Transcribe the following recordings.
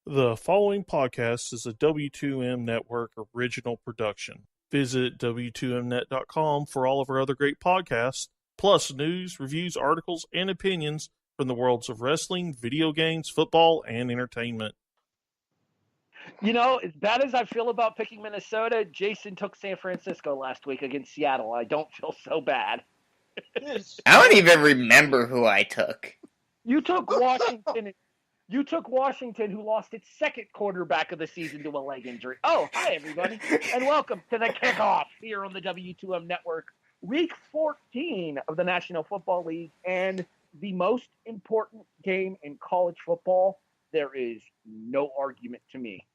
The following podcast is a W2M Network original production. Visit W2Mnet.com for all of our other great podcasts, plus news, reviews, articles, and opinions from the worlds of wrestling, video games, football, and entertainment. You know, as bad as I feel about picking Minnesota, Jason took San Francisco last week against Seattle. I don't feel so bad. I don't even remember who I took. You took Washington. You took Washington, who lost its second quarterback of the season to a leg injury. Oh, hi, everybody, and welcome to the Kickoff here on the W2M Network. Week 14 of the National Football League, and the most important game in college football. There is no argument to me.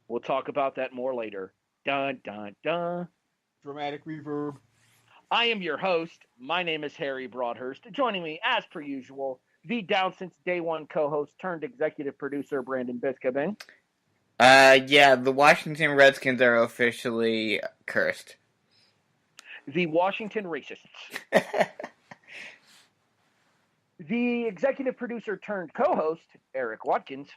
We'll talk about that more later. Dun, dun, dun. Dramatic reverb. I am your host. My name is Harry Broadhurst. Joining me, as per usual, the down since day one co-host turned executive producer, Brandon Biskobing. Yeah, the Washington Redskins are officially cursed. The Washington racists. The executive producer turned co-host, Erik Watkins.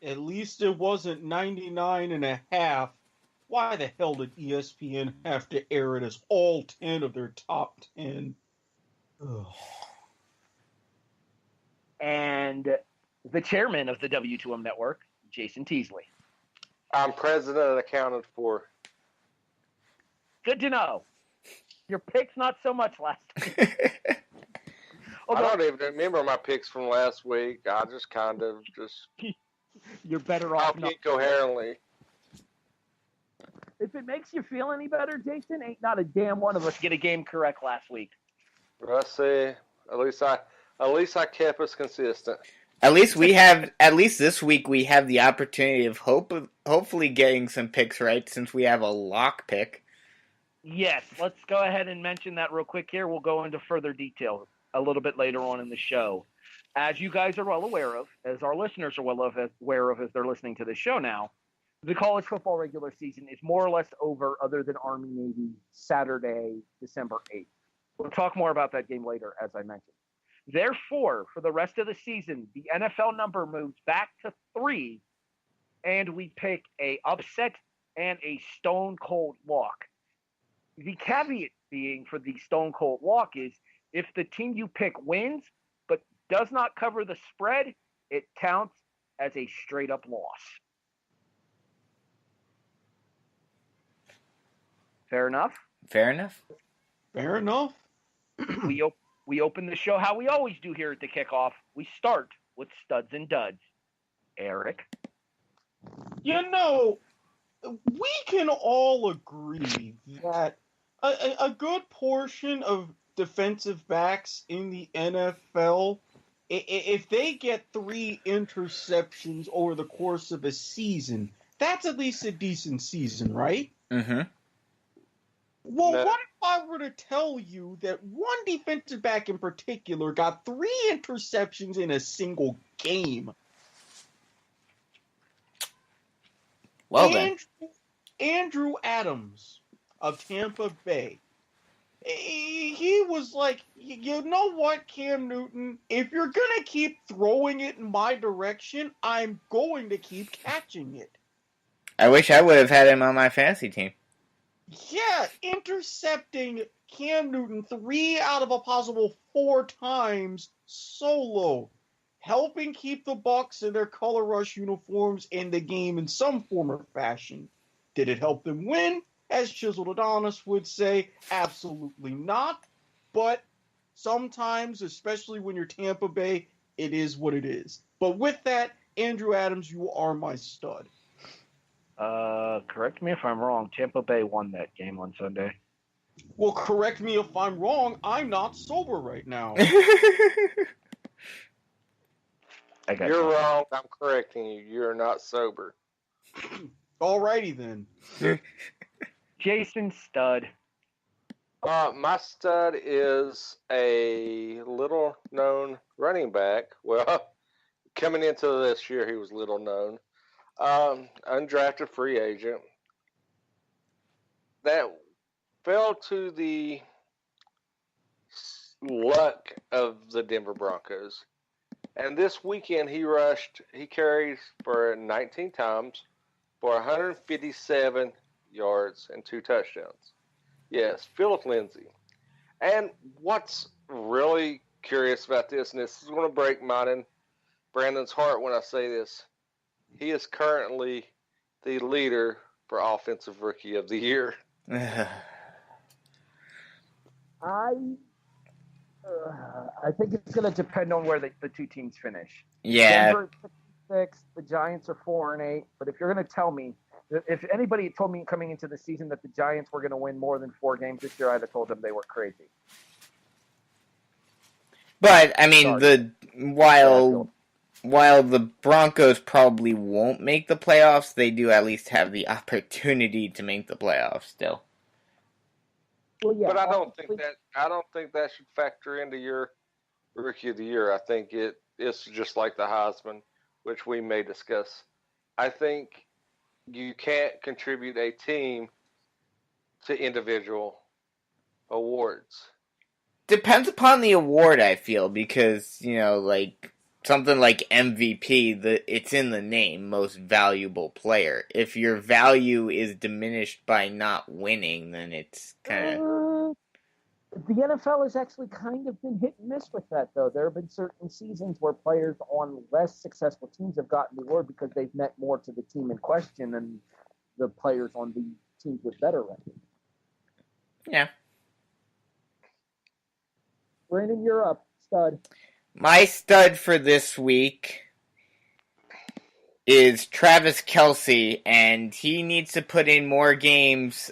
At least it wasn't 99 and a half. Why the hell did ESPN have to air it as all 10 of their top 10? Ugh. And the chairman of the W2M Network, Jason Teasley. I'm president and accounted for. Good to know. Your picks not so much last week. I don't even remember my picks from last week. I just You're better off talk incoherently. If it makes you feel any better, Jason, ain't not a damn one of us get a game correct last week. Let's see. At least I kept us consistent. At least this week we have the opportunity of hopefully getting some picks right since we have a lock pick. Yes, let's go ahead and mention that real quick here. We'll go into further detail a little bit later on in the show. As you guys are well aware of, as our listeners are well aware of as they're listening to the show now, the college football regular season is more or less over other than Army-Navy Saturday, December 8th. We'll talk more about that game later, as I mentioned. Therefore, for the rest of the season, the NFL number moves back to 3, and we pick a upset and a stone-cold lock. The caveat being for the stone-cold lock is if the team you pick wins but does not cover the spread, it counts as a straight-up loss. Fair enough? Fair enough. Fair enough. We open the show how we always do here at the Kickoff. We start with studs and duds. Erik? You know, we can all agree that a good portion of defensive backs in the NFL, if they get 3 interceptions over the course of a season, that's at least a decent season, right? Mm-hmm. Well, what if I were to tell you that one defensive back in particular got 3 interceptions in a single game? Well then. Andrew Adams of Tampa Bay. He was like, you know what, Cam Newton? If you're going to keep throwing it in my direction, I'm going to keep catching it. I wish I would have had him on my fantasy team. Yeah, intercepting Cam Newton 3 out of a possible 4 times solo, helping keep the Bucs in their color rush uniforms in the game in some form or fashion. Did it help them win? As Chiseled Adonis would say, absolutely not. But sometimes, especially when you're Tampa Bay, it is what it is. But with that, Andrew Adams, you are my stud. Correct me if I'm wrong. Tampa Bay won that game on Sunday. Well, correct me if I'm wrong. I'm not sober right now. You're wrong. I'm correcting you. You're not sober. Alrighty then. Jason Stud. My stud is a little-known running back. Well, coming into this year, he was little known. Undrafted free agent that fell to the luck of the Denver Broncos. And this weekend he carries for 19 times for 157 yards and 2 touchdowns. Yes, Philip Lindsay. And what's really curious about this, and this is going to break mine and Brandon's heart when I say this, he is currently the leader for Offensive Rookie of the Year. I think it's going to depend on where the two teams finish. Yeah. Denver is 6-6, the Giants are 4-8. But if you're going to tell me, if anybody told me coming into the season that the Giants were going to win more than 4 games this year, I'd have told them they were crazy. But I mean, while the Broncos probably won't make the playoffs, they do at least have the opportunity to make the playoffs still. Well, yeah, but I don't think that should factor into your Rookie of the Year. I think it's just like the Heisman, which we may discuss. I think you can't contribute a team to individual awards. Depends upon the award, I feel, because, like something like MVP, it's in the name, most valuable player. If your value is diminished by not winning, then it's kind of... The NFL has actually kind of been hit and miss with that, though. There have been certain seasons where players on less successful teams have gotten the award because they've meant more to the team in question than the players on the teams with better records. Yeah. Brandon, you're up, stud. My stud for this week is Travis Kelce, and he needs to put in more games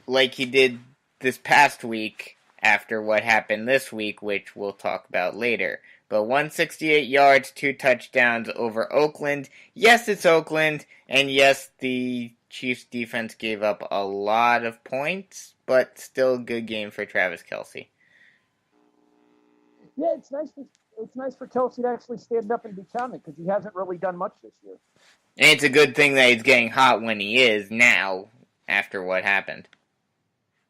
like he did this past week after what happened this week, which we'll talk about later. But 168 yards, 2 touchdowns over Oakland. Yes, it's Oakland, and yes, the Chiefs defense gave up a lot of points, but still a good game for Travis Kelce. Yeah, it's nice for Kelce to actually stand up and be counted because he hasn't really done much this year. And it's a good thing that he's getting hot when he is now, after what happened.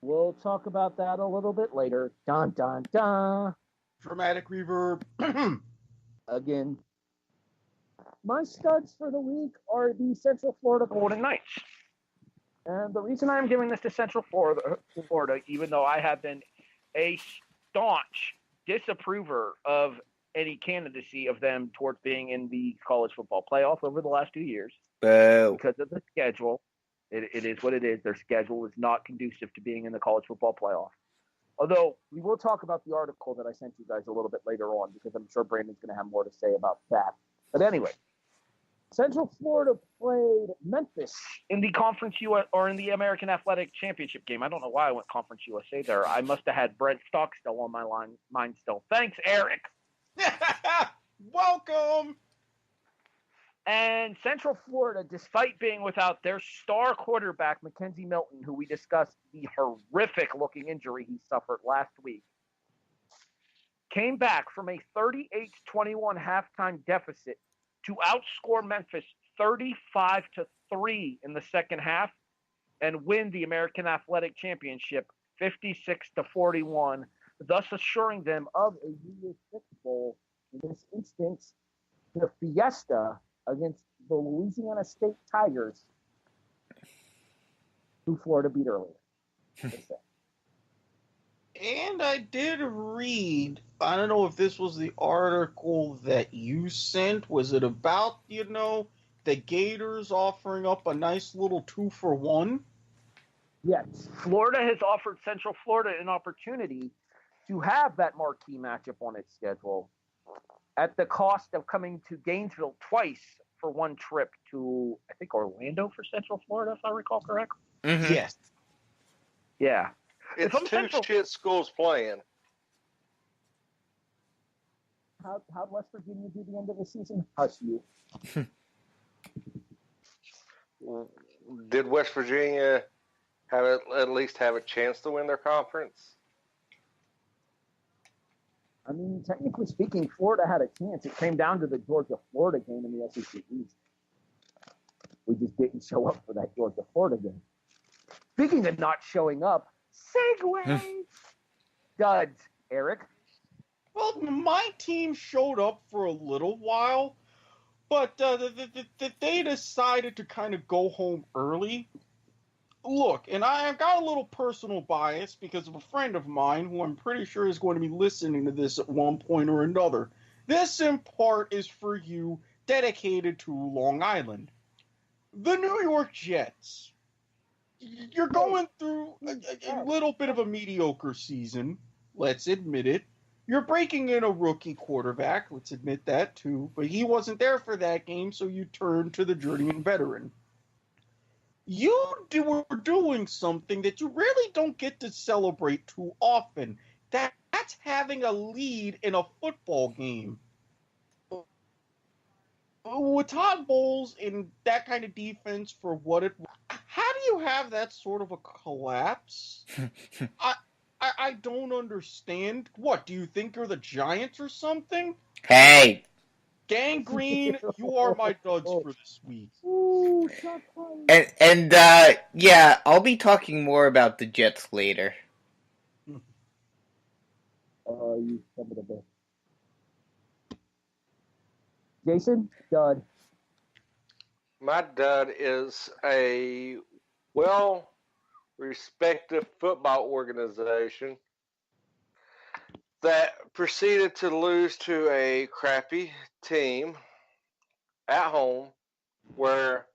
We'll talk about that a little bit later. Dun, dun, dun. Dramatic reverb. Again. My studs for the week are the Central Florida Golden Knights. And the reason I'm giving this to Central Florida, even though I have been a staunch disapprover of any candidacy of them towards being in the college football playoff over the last 2 years. Boo. Because of the schedule. It is what it is. Their schedule is not conducive to being in the college football playoff. Although, we will talk about the article that I sent you guys a little bit later on, because I'm sure Brandon's going to have more to say about that. But anyway, Central Florida played Memphis in the in the American Athletic Championship game. I don't know why I went Conference USA there. I must have had Brent Stockstill on my mind still. Thanks, Erik. Welcome. And Central Florida, despite being without their star quarterback, Mackenzie Milton, who we discussed the horrific-looking injury he suffered last week, came back from a 38-21 halftime deficit to outscore Memphis 35-3 in the second half and win the American Athletic Championship 56-41, thus assuring them of a New Year's Six Bowl, in this instance, the Fiesta against the Louisiana State Tigers, who Florida beat earlier. And I did read, I don't know if this was the article that you sent. Was it about, the Gators offering up a nice little 2-for-1? Yes. Florida has offered Central Florida an opportunity to have that marquee matchup on its schedule at the cost of coming to Gainesville twice for one trip to, I think, Orlando for Central Florida, if I recall correctly. Mm-hmm. Yes. Yeah. It's two shit schools playing. How'd West Virginia do the end of the season? Hush you. Did West Virginia at least have a chance to win their conference? I mean, technically speaking, Florida had a chance. It came down to the Georgia-Florida game in the SEC East. We just didn't show up for that Georgia-Florida game. Speaking of not showing up, segue! Duds, Erik. Well, my team showed up for a little while, but they decided to kind of go home early. Look, and I've got a little personal bias because of a friend of mine who I'm pretty sure is going to be listening to this at one point or another. This, in part, is for you, dedicated to Long Island. The New York Jets. You're going through a little bit of a mediocre season. Let's admit it. You're breaking in a rookie quarterback. Let's admit that, too. But he wasn't there for that game, so you turn to the journeyman veteran. Were doing something that you really don't get to celebrate too often. That's having a lead in a football game. With Todd Bowles in that kind of defense for what it was, how do you have that sort of a collapse? I don't understand. What, do you think you're the Giants or something? Hey! Gangrene, you are my duds for this week. Ooh, And yeah, I'll be talking more about the Jets later. you son of a bitch. Jason, dud. My dud is a well-respected football organization that proceeded to lose to a crappy team at home where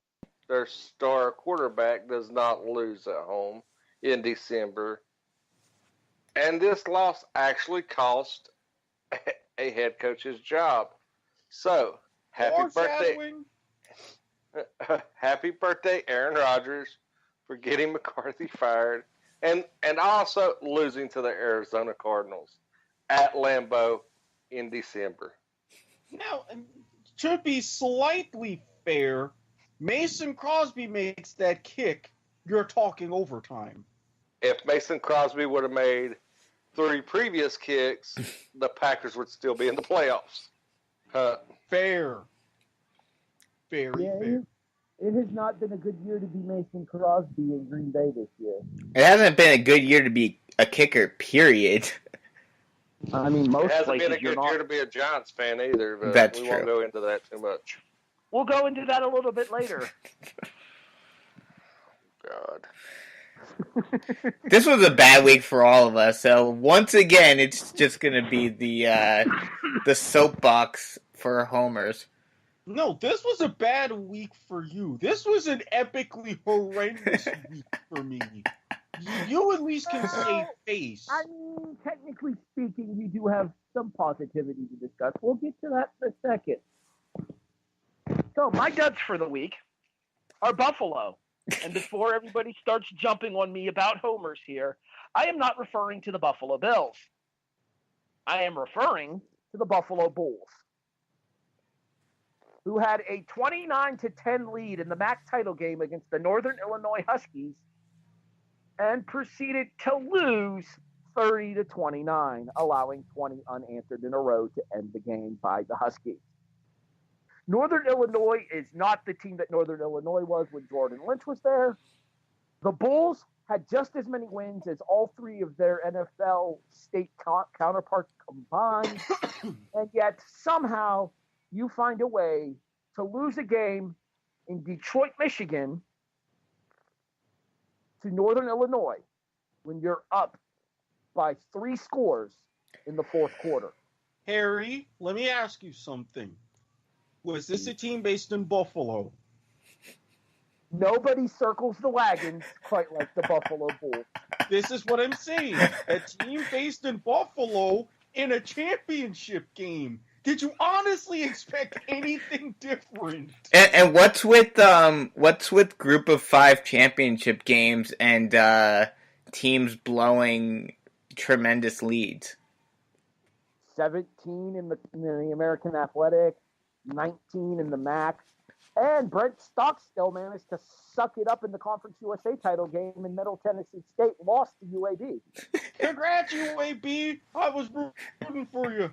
their star quarterback does not lose at home in December. And this loss actually cost a head coach's job. So, happy birthday, Aaron Rodgers, for getting McCarthy fired, and also losing to the Arizona Cardinals at Lambeau in December. Now, to be slightly fair, Mason Crosby makes that kick, you're talking overtime. If Mason Crosby would have made 3 previous kicks, the Packers would still be in the playoffs. Fair. Very fair. It has not been a good year to be Mason Crosby in Green Bay this year. It hasn't been a good year to be a kicker, period. I mean, most It hasn't places been a good year to be a Giants fan either, but That's we true. won't go into that too much. We'll go into that a little bit later. God. This was a bad week for all of us, so once again, it's just going to be the soapbox for homers. No, this was a bad week for you. This was an epically horrendous week for me. You at least can save face. I mean, technically speaking, you do have some positivity to discuss. We'll get to that in a second. So my duds for the week are Buffalo. And before everybody starts jumping on me about homers here, I am not referring to the Buffalo Bills. I am referring to the Buffalo Bulls, who had a 29-10 lead in the MAC title game against the Northern Illinois Huskies and proceeded to lose 30-29, allowing 20 unanswered in a row to end the game by the Huskies. Northern Illinois is not the team that Northern Illinois was when Jordan Lynch was there. The Bulls had just as many wins as all 3 of their NFL state counterparts combined, and yet somehow you find a way to lose a game in Detroit, Michigan to Northern Illinois when you're up by 3 scores in the fourth quarter. Harry, let me ask you something. Was this a team based in Buffalo? Nobody circles the wagons quite like the Buffalo Bulls. This is what I'm saying. A team based in Buffalo in a championship game. Did you honestly expect anything different? And what's with Group of 5 championship games and teams blowing tremendous leads? 17 in the American Athletic, 19 in the MAC, and Brent Stocks still managed to suck it up in the Conference USA title game in Middle Tennessee State, lost to UAB. Congrats, UAB. I was rooting for you.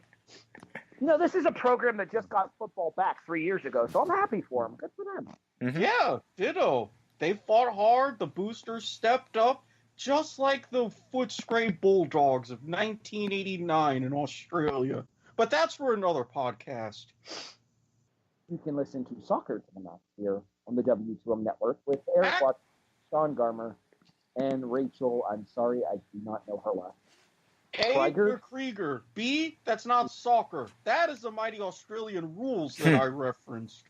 You know, this is a program that just got football back 3 years ago, so I'm happy for them. Good for them. Mm-hmm. Yeah, ditto. They fought hard. The boosters stepped up. just like the Footscray Bulldogs of 1989 in Australia. But that's for another podcast. You can listen to Soccer to the Max here on the W2M network with Erik Watkins, Sean Garmer, and Rachel. I'm sorry, I do not know her last. A, you're Krieger. B, that's not soccer. That is the mighty Australian rules that I referenced.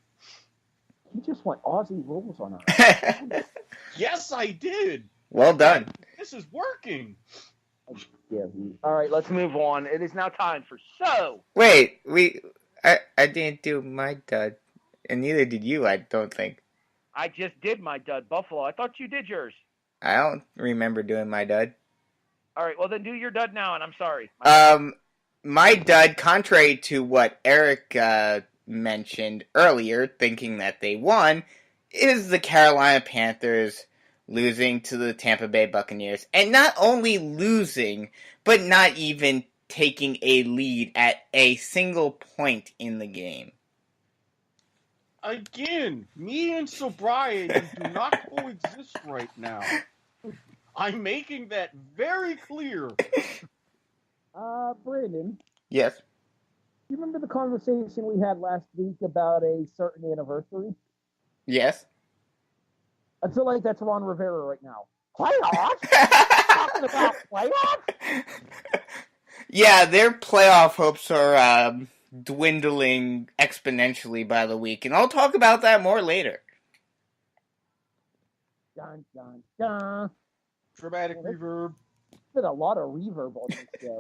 You just went Aussie rules on her. Yes, I did. Well done. This is working. All right, let's move on. It is now time for So. Wait, I didn't do my dud, and neither did you, I don't think. I just did my dud, Buffalo. I thought you did yours. I don't remember doing my dud. All right, well then do your dud now, and I'm sorry. My dud, contrary to what Erik mentioned earlier, thinking that they won, is the Carolina Panthers losing to the Tampa Bay Buccaneers. And not only losing, but not even taking a lead at a single point in the game. Again, me and sobriety do not coexist right now. I'm making that very clear. Brandon. Yes. Do you remember the conversation we had last week about a certain anniversary? Yes. I feel like that's Ron Rivera right now. Playoffs? Talking about playoffs? Yeah, their playoff hopes are dwindling exponentially by the week, and I'll talk about that more later. Dun, dun, dun. Dramatic reverb. There's been a lot of reverb on this show.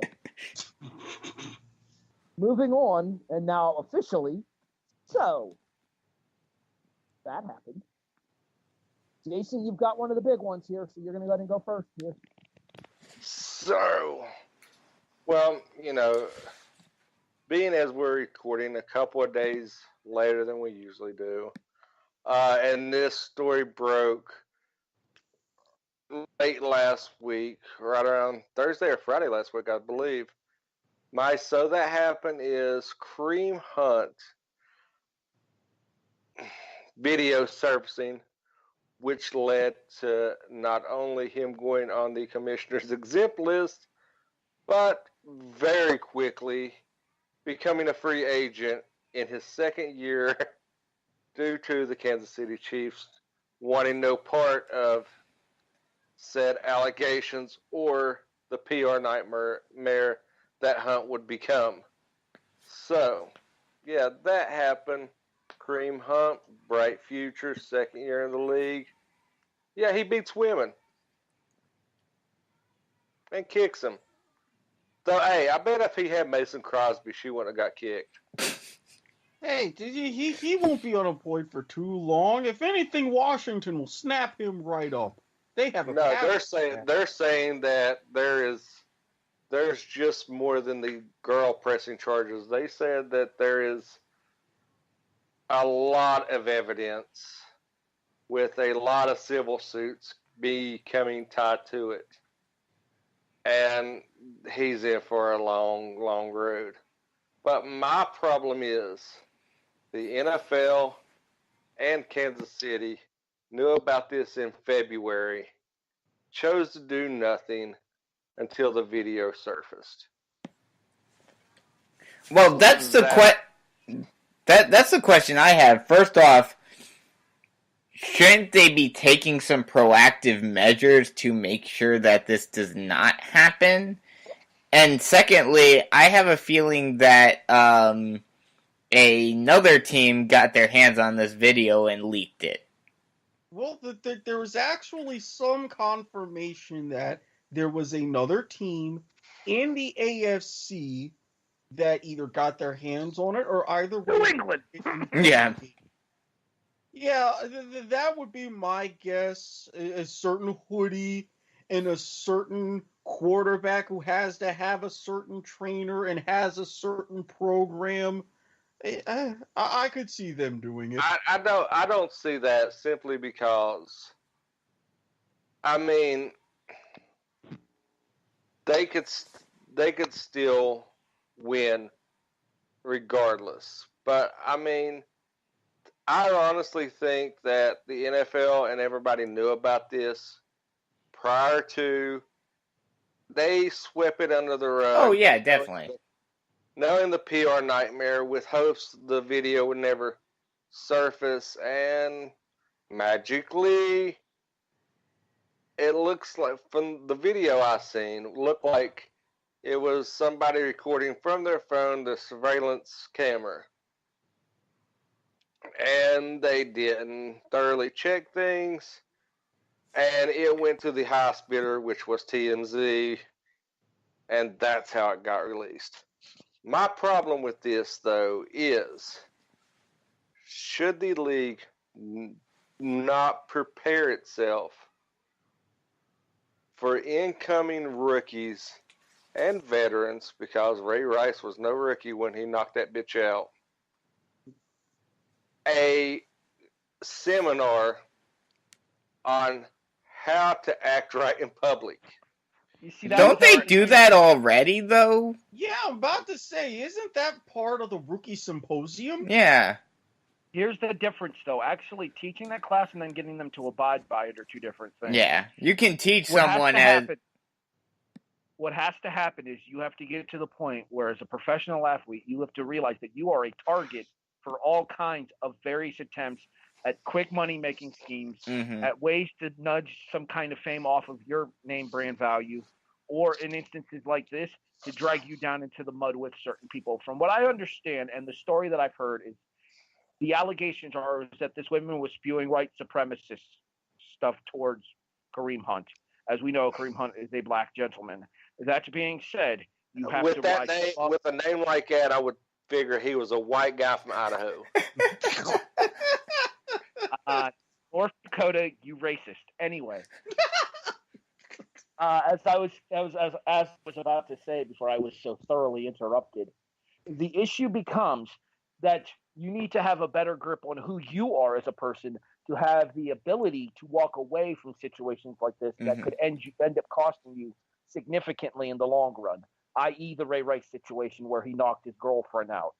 Moving on, and now officially, So. That happened. Jason, you've got one of the big ones here, so you're going to go ahead and go first here. So, well, being as we're recording a couple of days later than we usually do, and this story broke late last week, right around Thursday or Friday last week, I believe. My So That Happened is Kareem Hunt video surfacing, which led to not only him going on the commissioner's exempt list, but very quickly becoming a free agent in his second year due to the Kansas City Chiefs wanting no part of said allegations or the PR nightmare that Hunt would become. So, yeah, that happened. Kareem Hunt, bright future, second year in the league. Yeah, he beats women and kicks them. So, hey, I bet if he had Mason Crosby, she wouldn't have got kicked. Hey, he won't be unemployed for too long. If anything, Washington will snap him right up. They have a they're saying that there's just more than the girl pressing charges. They said that there is a lot of evidence with a lot of civil suits becoming tied to it. And he's in for a long, long road. But my problem is the NFL and Kansas City knew about this in February, chose to do nothing until the video surfaced. Well, that's the that's the question I have. First off, shouldn't they be taking some proactive measures to make sure that this does not happen? And secondly, I have a feeling that another team got their hands on this video and leaked it. Well, there was actually some confirmation that there was another team in the AFC that either got their hands on it or either way. New England. Yeah. Yeah, that would be my guess. A certain hoodie and a certain quarterback who has to have a certain trainer and has a certain program. I could see them doing it. I don't see that simply because, I mean, they could still win regardless. But I mean, I honestly think that the NFL and everybody knew about this prior to, they swept it under the rug. Oh, yeah, definitely. Knowing the PR nightmare with hopes the video would never surface, and magically, it looks like, from the video I seen, looked like it was somebody recording from their phone the surveillance camera. And they didn't thoroughly check things, and it went to the highest bidder, which was TMZ, and that's how it got released. My problem with this, though, is should the league not prepare itself for incoming rookies and veterans, because Ray Rice was no rookie when he knocked that bitch out, a seminar on how to act right in public? You see, that Don't was they already- do that already, though? Yeah, I'm about to say, isn't that part of the rookie symposium? Yeah. Here's the difference, though. Actually teaching that class and then getting them to abide by it are two different things. Yeah. You can teach What someone what has to happen is you have to get to the point where, as a professional athlete, you have to realize that you are a target for all kinds of various attempts at quick money-making schemes, at ways to nudge some kind of fame off of your name brand value, or in instances like this, to drag you down into the mud with certain people. From what I understand, and the story that I've heard, is the allegations are that this woman was spewing white supremacist stuff towards Kareem Hunt. As we know, Kareem Hunt is a black gentleman. That being said, you have With to that rise name, above- with a name like that, I would figure he was a white guy from Idaho. North Dakota, you racist. Anyway, as I was about to say before I was so thoroughly interrupted, the issue becomes that you need to have a better grip on who you are as a person to have the ability to walk away from situations like this that could end up costing you significantly in the long run, i.e. the Ray Rice situation where he knocked his girlfriend out,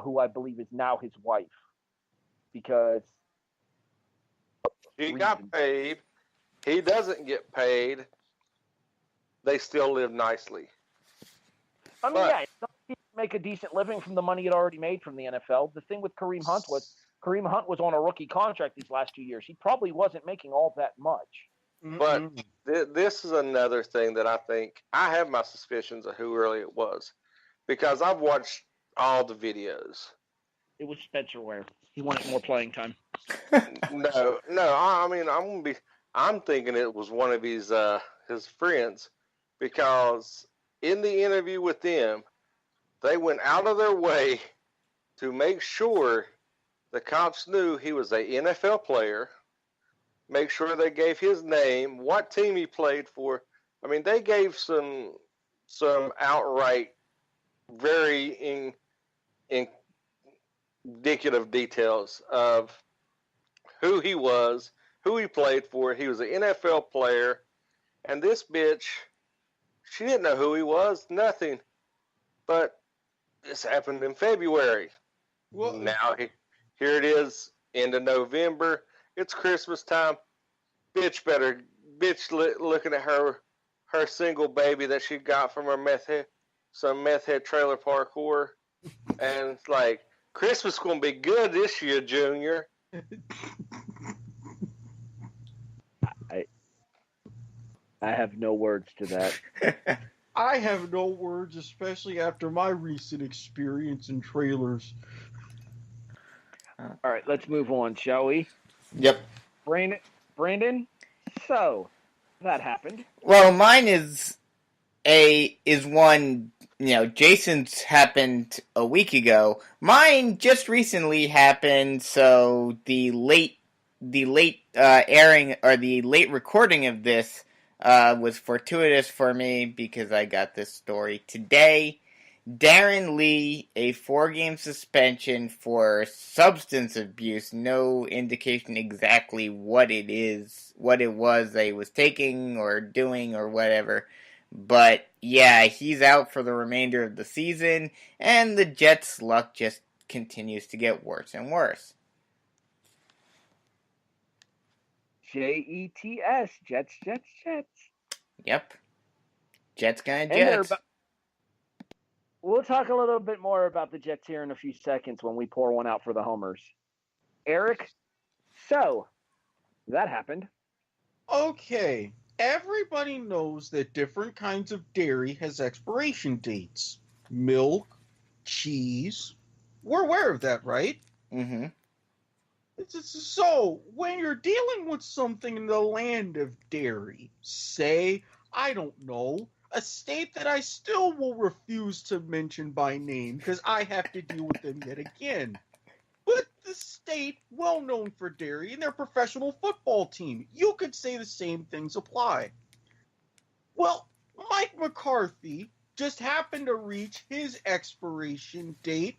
who I believe is now his wife, because He got paid. He doesn't get paid. They still live nicely. I mean, yeah, he make a decent living from the money he'd already made from the NFL. The thing with Kareem Hunt was on a rookie contract these last 2 years. He probably wasn't making all that much. But this is another thing that I think I have my suspicions of who really it was, because I've watched all the videos. It was Spencer Ware. He wanted more playing time. No. I mean, I'm thinking it was one of his friends, because in the interview with them, they went out of their way to make sure the cops knew he was a NFL player. Make sure they gave his name, what team he played for. I mean, they gave some outright very indicative details of who he was, who he played for. He was an NFL player, and this bitch, she didn't know who he was, nothing. But this happened in February. Well, now here it is, end of November. It's Christmas time. Bitch looking at her single baby that she got from her some meth head trailer parkour, and it's like, Christmas gonna be good this year, Junior. I have no words to that. I have no words, especially after my recent experience in trailers. All right, let's move on, shall we? Yep. Brandon, so that happened. Well, mine is one, Jason's happened a week ago. Mine just recently happened, so the late airing, or the late recording of this was fortuitous for me, because I got this story today. Darren Lee, a 4-game suspension for substance abuse. No indication exactly what it was that he was taking or doing or whatever. But yeah, he's out for the remainder of the season, and the Jets' luck just continues to get worse and worse. Jets, Jets, Jets, Jets. Yep. Jets gonna And they're Jets. We'll talk a little bit more about the Jets here in a few seconds when we pour one out for the homers. Erik, so that happened. Okay. Everybody knows that different kinds of dairy has expiration dates. Milk, cheese. We're aware of that, right? Mm-hmm. So, when you're dealing with something in the land of dairy, say, I don't know, a state that I still will refuse to mention by name because I have to deal with them yet again. But the state, well known for dairy, and their professional football team, you could say the same things apply. Well, Mike McCarthy just happened to reach his expiration date.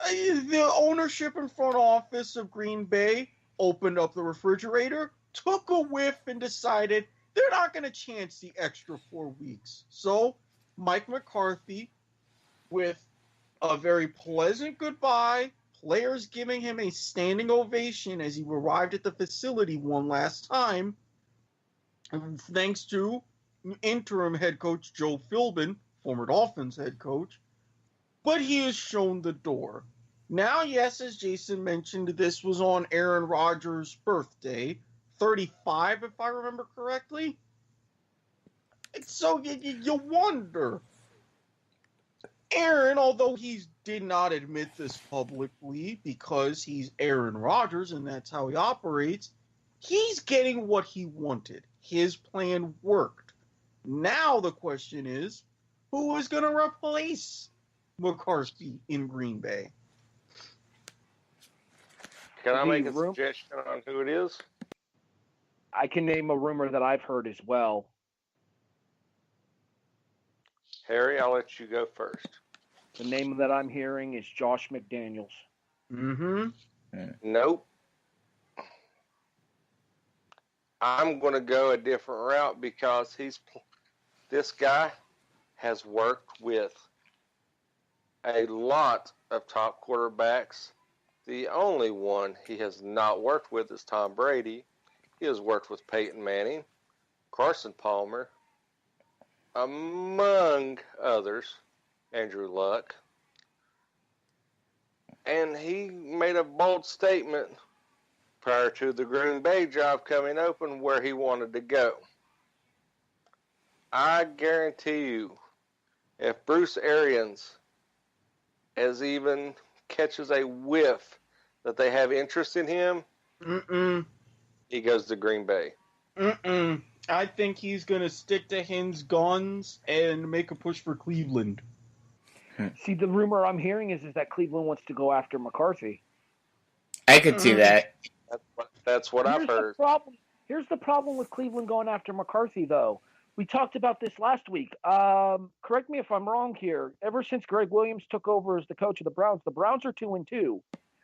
The ownership and front office of Green Bay opened up the refrigerator, took a whiff, and decided they're not going to chance the extra 4 weeks. So, Mike McCarthy, with a very pleasant goodbye, players giving him a standing ovation as he arrived at the facility one last time, and thanks to interim head coach Joe Philbin, former Dolphins head coach, but he has shown the door. Now, yes, as Jason mentioned, this was on Aaron Rodgers' birthday, 35, if I remember correctly. So you wonder. Aaron, although he did not admit this publicly because he's Aaron Rodgers and that's how he operates, he's getting what he wanted. His plan worked. Now the question is, who is going to replace McCarthy in Green Bay? Can I make a suggestion on who it is? I can name a rumor that I've heard as well. Harry, I'll let you go first. The name that I'm hearing is Josh McDaniels. Mm-hmm. Nope. I'm going to go a different route because this guy has worked with a lot of top quarterbacks. The only one he has not worked with is Tom Brady. He has worked with Peyton Manning, Carson Palmer, among others, Andrew Luck. And he made a bold statement prior to the Green Bay job coming open where he wanted to go. I guarantee you, if Bruce Arians even catches a whiff that they have interest in him, he goes to Green Bay. I think he's going to stick to his guns and make a push for Cleveland. See, the rumor I'm hearing is that Cleveland wants to go after McCarthy. I could see that. That's what I've heard. Here's the problem with Cleveland going after McCarthy, though. We talked about this last week. Correct me if I'm wrong here. Ever since Greg Williams took over as the coach of the Browns are 2-2.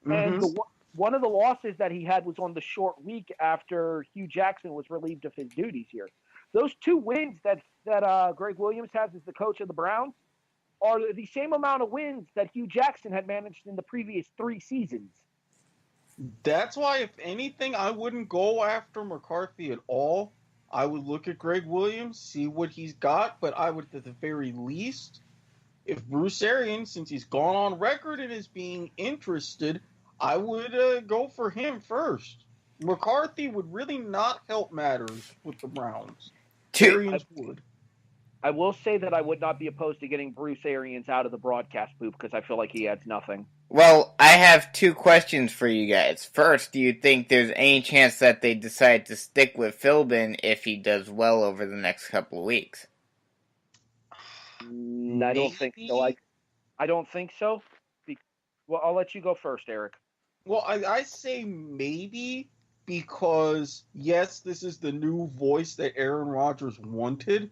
And one of the losses that he had was on the short week after Hugh Jackson was relieved of his duties here. Those 2 wins that Greg Williams has as the coach of the Browns are the same amount of wins that Hugh Jackson had managed in the previous 3 seasons. That's why, if anything, I wouldn't go after McCarthy at all. I would look at Greg Williams, see what he's got, but I would, at the very least, if Bruce Arians, since he's gone on record and is being interested, I would go for him first. McCarthy would really not help matters with the Browns. Arians would. I will say that I would not be opposed to getting Bruce Arians out of the broadcast booth because I feel like he adds nothing. Well, I have 2 questions for you guys. First, do you think there's any chance that they decide to stick with Philbin if he does well over the next couple of weeks? I don't think so. I don't think so. Well, I'll let you go first, Erik. Well, I say maybe because, yes, this is the new voice that Aaron Rodgers wanted,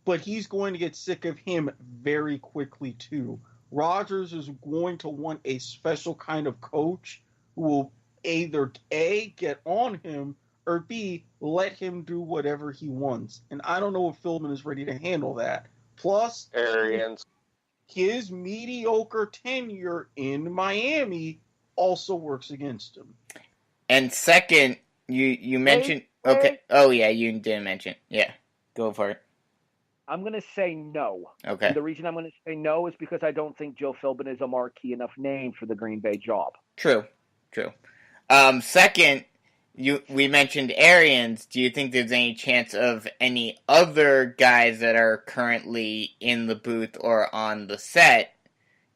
but he's going to get sick of him very quickly, too. Rodgers is going to want a special kind of coach who will either A, get on him, or B, let him do whatever he wants. And I don't know if Philbin is ready to handle that. Plus, Arians. His mediocre tenure in Miami also works against him. And second, you mentioned... Okay. Oh, yeah, you didn't mention. Yeah, go for it. I'm going to say no. Okay. And the reason I'm going to say no is because I don't think Joe Philbin is a marquee enough name for the Green Bay job. True. Second, we mentioned Arians. Do you think there's any chance of any other guys that are currently in the booth or on the set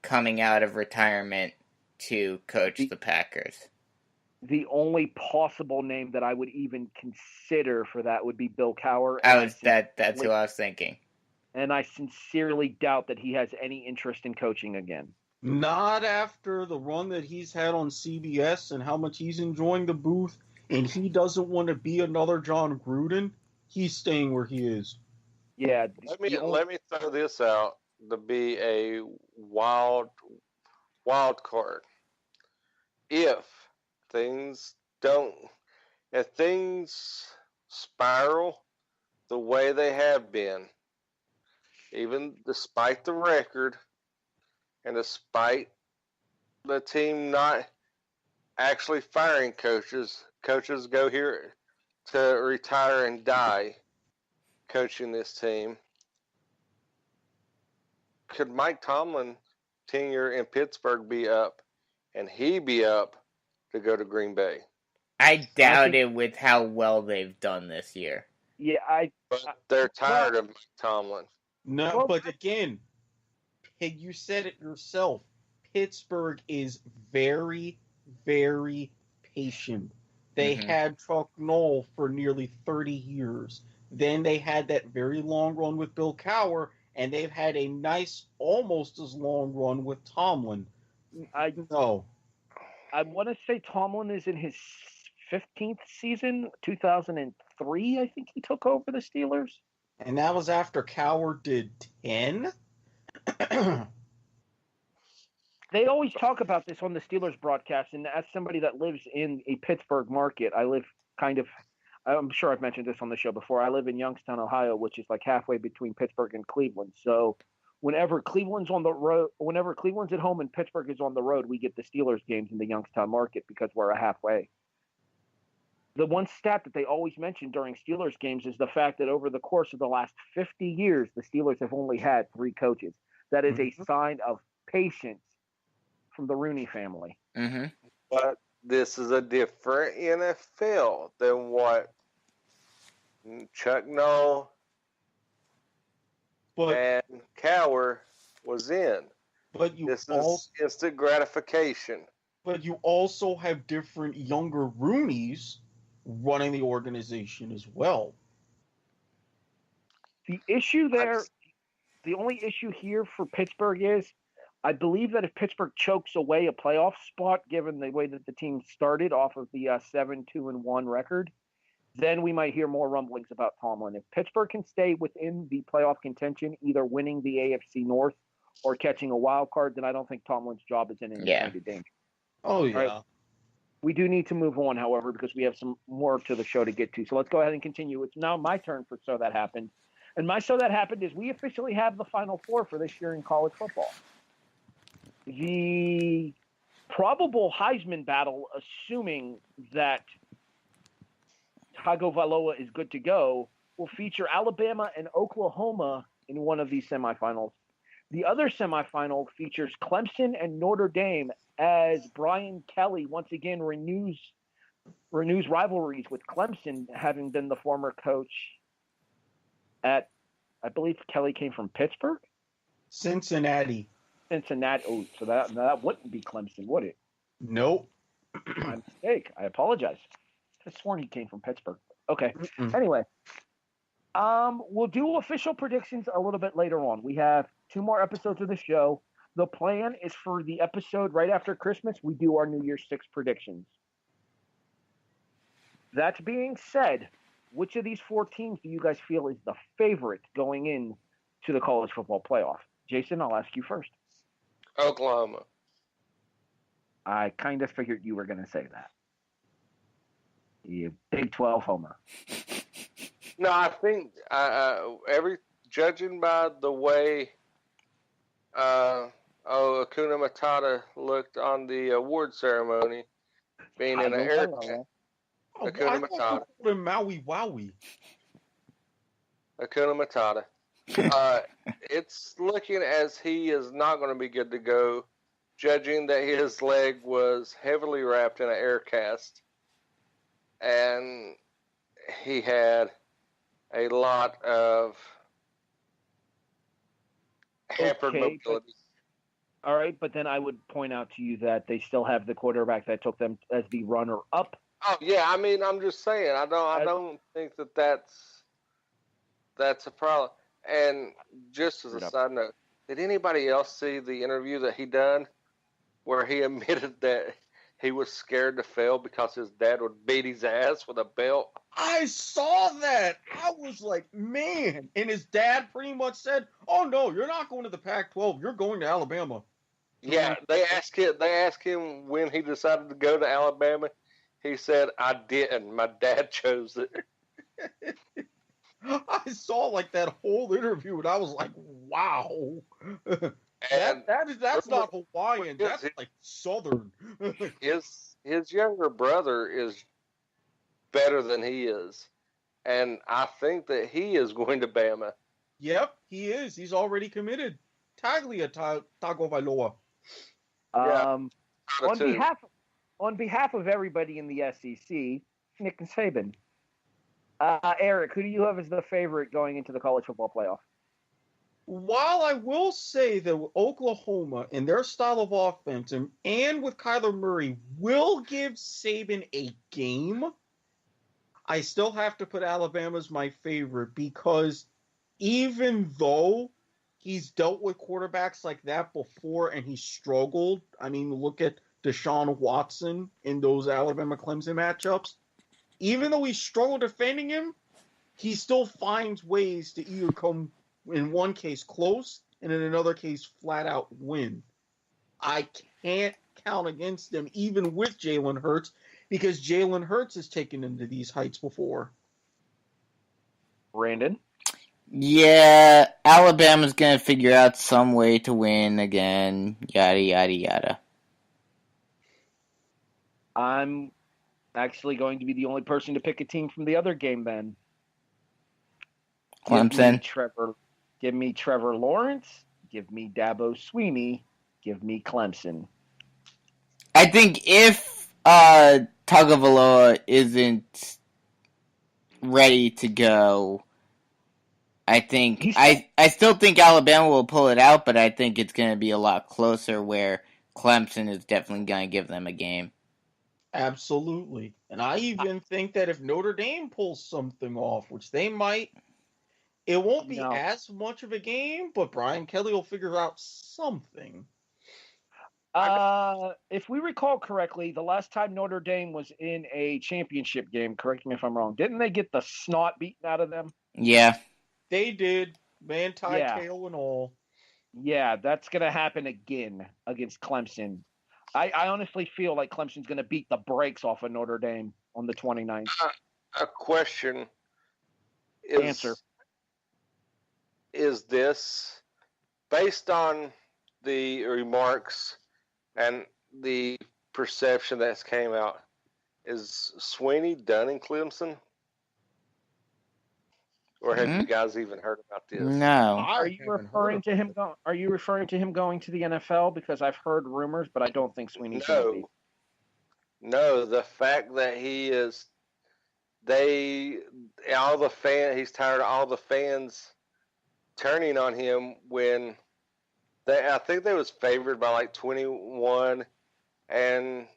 coming out of retirement to coach the Packers? The only possible name that I would even consider for that would be Bill Cowher. That's who I was thinking. And I sincerely doubt that he has any interest in coaching again. Not after the run that he's had on CBS and how much he's enjoying the booth, and he doesn't want to be another John Gruden. He's staying where he is. Yeah. Let me throw this out to be a wild card. If things spiral the way they have been, even despite the record and despite the team not actually firing coaches go here to retire and die coaching this team. Could Mike Tomlin tenure in Pittsburgh be up, and he be up to go to Green Bay? I doubt it with how well they've done this year. Yeah, but they're tired of Mike Tomlin. No, but again, you said it yourself. Pittsburgh is very, very patient. They had Chuck Noll for nearly 30 years. Then they had that very long run with Bill Cowher, and they've had a nice, almost as long run with Tomlin. I want to say Tomlin is in his 15th season, 2003, I think he took over the Steelers. And that was after Cowher did 10? They always talk about this on the Steelers broadcast, and as somebody that lives in a Pittsburgh market, I live I'm sure I've mentioned this on the show before, I live in Youngstown, Ohio, which is like halfway between Pittsburgh and Cleveland. So whenever Cleveland's on the road, whenever Cleveland's at home and Pittsburgh is on the road, we get the Steelers games in the Youngstown market because we're a halfway. The one stat that they always mention during Steelers games is the fact that over the course of the last 50 years, the Steelers have only had 3 coaches. That is a sign of patience from the Rooney family. Mm-hmm. But this is a different NFL than what Chuck Noll and Cowher was in. But this is instant gratification. But you also have different younger Rooneys running the organization as well. The issue there, the only issue here for Pittsburgh is, I believe that if Pittsburgh chokes away a playoff spot, given the way that the team started off of the 7-2-1 record, then we might hear more rumblings about Tomlin. If Pittsburgh can stay within the playoff contention, either winning the AFC North or catching a wild card, then I don't think Tomlin's job is in any kind of danger. Oh, yeah. Right? We do need to move on, however, because we have some more to the show to get to. So let's go ahead and continue. It's now my turn for So That Happened. And my So That Happened is we officially have the Final Four for this year in college football. The probable Heisman battle, assuming that Tagovailoa is good to go, will feature Alabama and Oklahoma in one of these semifinals. The other semifinal features Clemson and Notre Dame as Brian Kelly once again renews rivalries with Clemson, having been the former coach at, I believe Kelly came from Pittsburgh? Cincinnati. Oh, so that wouldn't be Clemson, would it? Nope. My mistake. I apologize. I sworn he came from Pittsburgh. Okay. Anyway, we'll do official predictions a little bit later on. We have 2 more episodes of the show. The plan is for the episode right after Christmas, we do our New Year's 6 predictions. That being said, which of these 4 teams do you guys feel is the favorite going in to the college football playoff? Jason, I'll ask you first. Oklahoma. I kind of figured you were going to say that. You Big 12 homer. No, I think judging by the way Hakuna Matata looked on the award ceremony, being in an Oh, I Hakuna thought you Matata. called him Maui Wowie. Hakuna Matata. It's looking as he is not going to be good to go, judging that his leg was heavily wrapped in an air cast, and he had a lot of hampered mobility. All right, but then I would point out to you that they still have the quarterback that took them as the runner-up. Oh yeah, I mean, I'm just saying, I don't think that that's a problem. And just as a side note, did anybody else see the interview that he done where he admitted that he was scared to fail because his dad would beat his ass with a belt? I saw that. I was like, man. And his dad pretty much said, "Oh no, you're not going to the Pac-12. You're going to Alabama." Yeah, they asked him when he decided to go to Alabama. He said, "I didn't. My dad chose it." I saw like that whole interview, and I was like, "Wow, that's not Hawaiian. That's like Southern." his younger brother is better than he is, and I think that he is going to Bama. Yep, he is. He's already committed. Tagovailoa. On behalf of everybody in the SEC, Nick and Saban. Erik, who do you have as the favorite going into the college football playoff? While I will say that Oklahoma and their style of offense and with Kyler Murray will give Saban a game, I still have to put Alabama as my favorite because even though he's dealt with quarterbacks like that before and he struggled, I mean, look at Deshaun Watson in those Alabama-Clemson matchups. Even though he struggled defending him, he still finds ways to either come, in one case, close, and in another case, flat out win. I can't count against them, even with Jalen Hurts, because Jalen Hurts has taken him to these heights before. Brandon? Yeah, Alabama's going to figure out some way to win again, yada, yada, yada. I'm actually going to be the only person to pick a team from the other game then. Clemson. Give me Trevor Lawrence. Give me Dabo Swinney. Give me Clemson. I think if Tagovailoa isn't ready to go, I still think Alabama will pull it out, but I think it's going to be a lot closer where Clemson is definitely going to give them a game. Absolutely. And I even think that if Notre Dame pulls something off, which they might, it won't be as much of a game, but Brian Kelly will figure out something. If we recall correctly, the last time Notre Dame was in a championship game, correct me if I'm wrong, didn't they get the snot beaten out of them? Yeah. They did. Tail and all. Yeah, that's going to happen again against Clemson. I honestly feel like Clemson's going to beat the brakes off of Notre Dame on the 29th. A question Answer. Is this based on the remarks and the perception that's came out? Is Swinney done in Clemson? Or have you guys even heard about this? No. Are you referring to him going to the NFL? Because I've heard rumors, but I don't think Swinney's going to be. No, the fact that he's tired of all the fans turning on him when I think they was favored by like 21 and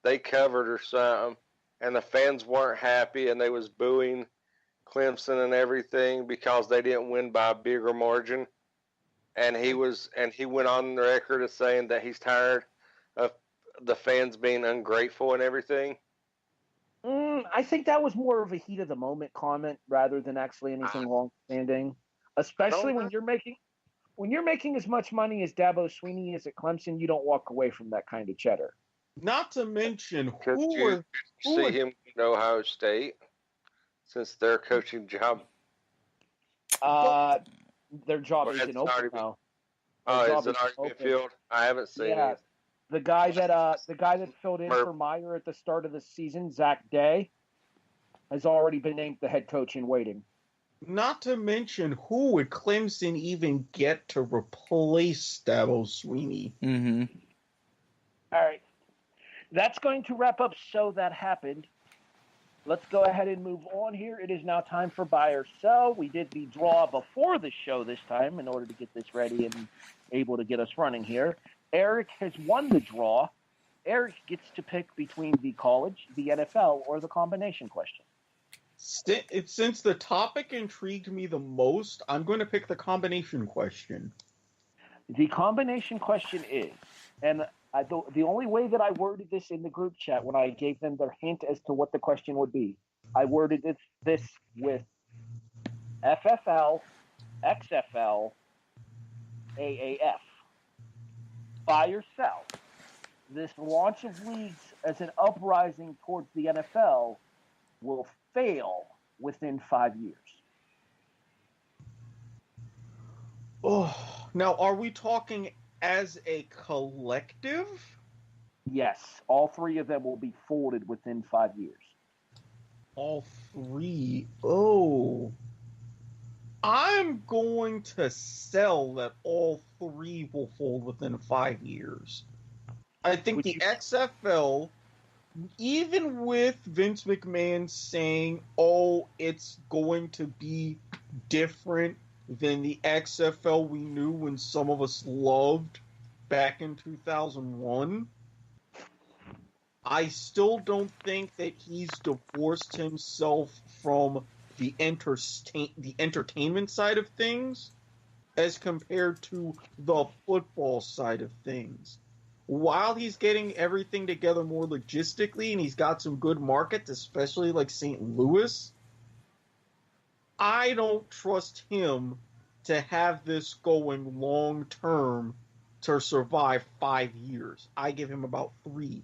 they covered or something, and the fans weren't happy and they was booing Clemson and everything because they didn't win by a bigger margin. And he went on the record as saying that he's tired of the fans being ungrateful and everything. I think that was more of a heat of the moment comment rather than actually anything long-standing. Especially when you're making as much money as Dabo Swinney is at Clemson, you don't walk away from that kind of cheddar. Not to mention who see him in Ohio State since their coaching job. Their job isn't open now. Oh, is it already been filled? I haven't seen it. The guy that filled in for Meyer at the start of the season, Zach Day, has already been named the head coach in waiting. Not to mention, who would Clemson even get to replace Dabo Swinney? Mm-hmm. All right. That's going to wrap up So That Happened. Let's go ahead and move on here. It is now time for Buy or Sell. We did the draw before the show this time in order to get this ready and able to get us running here. Erik has won the draw. Erik gets to pick between the college, the NFL, or the combination question. Since the topic intrigued me the most, I'm going to pick the combination question. The combination question is, and the only way that I worded this in the group chat when I gave them their hint as to what the question would be, I worded this with FFL, XFL, AAF. Buy or sell. This launch of leagues as an uprising towards the NFL will fail within 5 years. Oh, now are we talking as a collective? Yes, all three of them will be folded within 5 years. All three? Oh. I'm going to sell that all three will fold within 5 years. I think the XFL, even with Vince McMahon saying, oh, it's going to be different than the XFL we knew when some of us loved back in 2001, I still don't think that he's divorced himself from the entertainment side of things as compared to the football side of things. While he's getting everything together more logistically and he's got some good markets, especially like St. Louis, I don't trust him to have this going long term to survive 5 years. I give him about 3.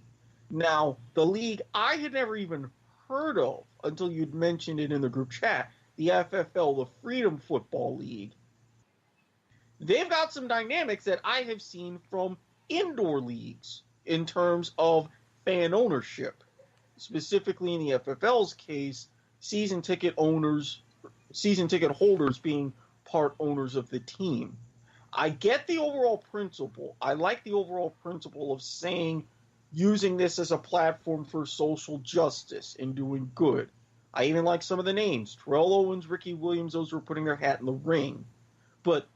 Now, the league I had never even heard of until you'd mentioned it in the group chat, the FFL, the Freedom Football League. They've got some dynamics that I have seen from indoor leagues in terms of fan ownership. Specifically in the FFL's case, season ticket holders being part owners of the team. I get the overall principle. I like the overall principle of saying using this as a platform for social justice and doing good. I even like some of the names. Terrell Owens, Ricky Williams, those were putting their hat in the ring. But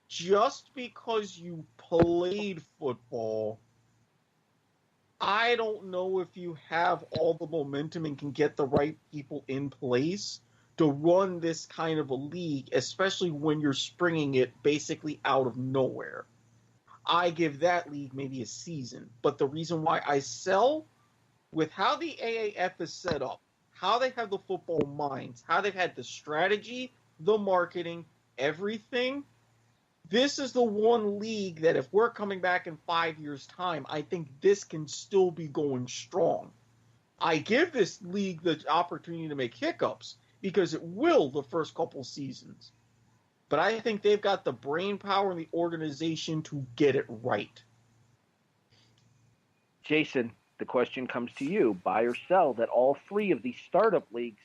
just because you played football, I don't know if you have all the momentum and can get the right people in place to run this kind of a league, especially when you're springing it basically out of nowhere. I give that league maybe a season. But the reason why I sell, with how the AAF is set up, how they have the football minds, how they've had the strategy, the marketing, everything, this is the one league that if we're coming back in 5 years' time, I think this can still be going strong. I give this league the opportunity to make hiccups because it will the first couple seasons. But I think they've got the brain power and the organization to get it right. Jason, the question comes to you. Buy or sell that all three of these startup leagues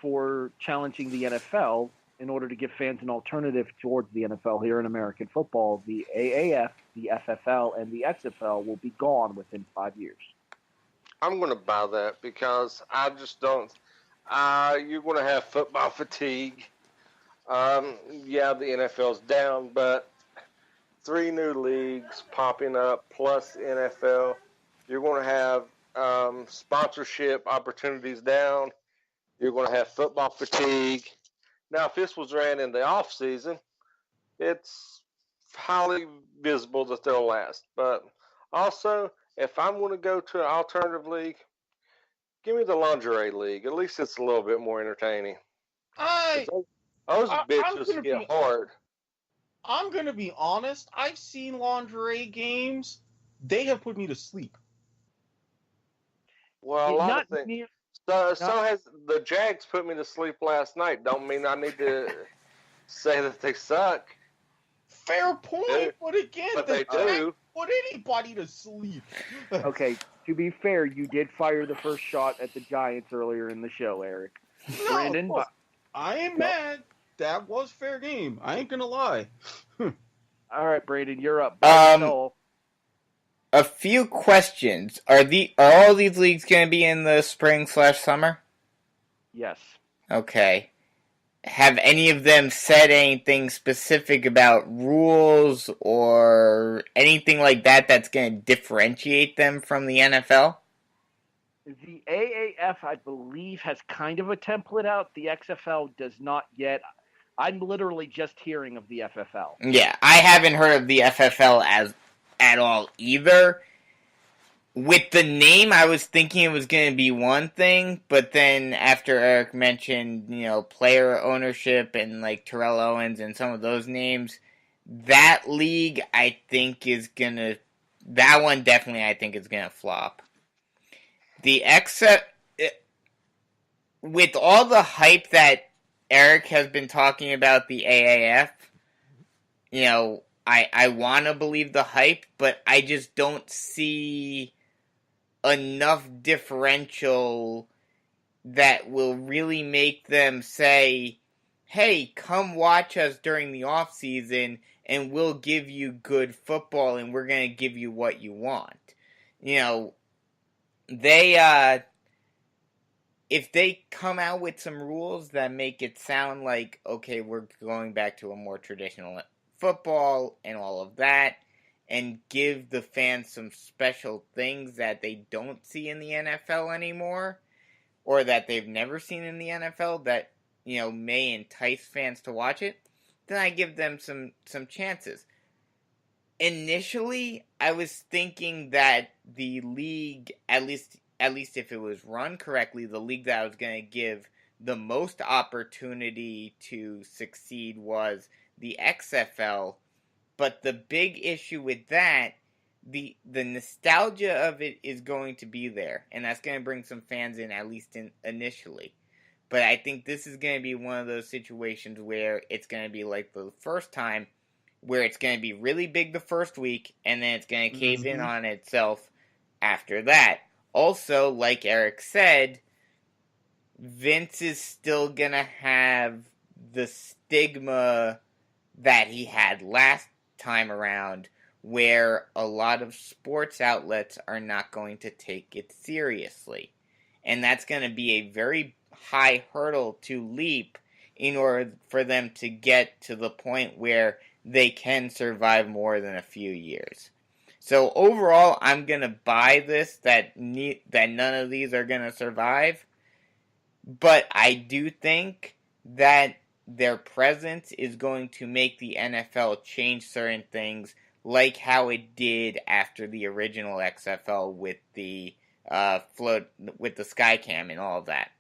for challenging the NFL in order to give fans an alternative towards the NFL here in American football, the AAF, the FFL, and the XFL will be gone within 5 years. I'm going to buy that because I just don't. You're going to have football fatigue. Yeah, the NFL's down, but 3 new leagues popping up plus NFL. You're going to have sponsorship opportunities down. You're going to have football fatigue. Now, if this was ran in the off season, it's highly visible that they'll last. But also, if I'm going to go to an alternative league, give me the lingerie league. At least it's a little bit more entertaining. Those bitches get hard. I'm going to be honest. I've seen lingerie games. They have put me to sleep. Well, a lot of things. So has the Jags put me to sleep last night. Don't mean I need to say that they suck. Fair point, but again, but they do. put anybody to sleep. Okay, to be fair, you did fire the first shot at the Giants earlier in the show, Erik. No, Brandon, look, I ain't mad. That was fair game. I ain't gonna lie. all right, Brandon, you're up. Buy or sell? A few questions. Are all these leagues going to be in the spring/summer? Yes. Okay. Have any of them said anything specific about rules or anything like that that's going to differentiate them from the NFL? The AAF, I believe, has kind of a template out. The XFL does not yet. I'm literally just hearing of the FFL. Yeah, I haven't heard of the FFL at all either. With the name, I was thinking it was going to be one thing, but then after Erik mentioned, player ownership and like Terrell Owens and some of those names, that league I think is that one definitely I think is gonna flop. The with all the hype that Erik has been talking about the AAF, I want to believe the hype, but I just don't see enough differential that will really make them say, hey, come watch us during the off season and we'll give you good football and we're going to give you what you want. They if they come out with some rules that make it sound like, okay, we're going back to a more traditional football and all of that, and give the fans some special things that they don't see in the NFL anymore, or that they've never seen in the NFL that, may entice fans to watch it, then I give them some chances. Initially, I was thinking that the league, at least if it was run correctly, the league that I was going to give the most opportunity to succeed was the XFL. But the big issue with that, the nostalgia of it is going to be there, and that's going to bring some fans in, at least initially. But I think this is going to be one of those situations where it's going to be like the first time, where it's going to be really big the first week, and then it's going to cave in on itself after that. Also, like Erik said, Vince is still going to have the stigma that he had last time around, where a lot of sports outlets are not going to take it seriously. And that's going to be a very high hurdle to leap in order for them to get to the point where they can survive more than a few years. So overall, I'm going to buy this, that none of these are going to survive. But I do think that their presence is going to make the NFL change certain things, like how it did after the original XFL with the with the Skycam and all of that.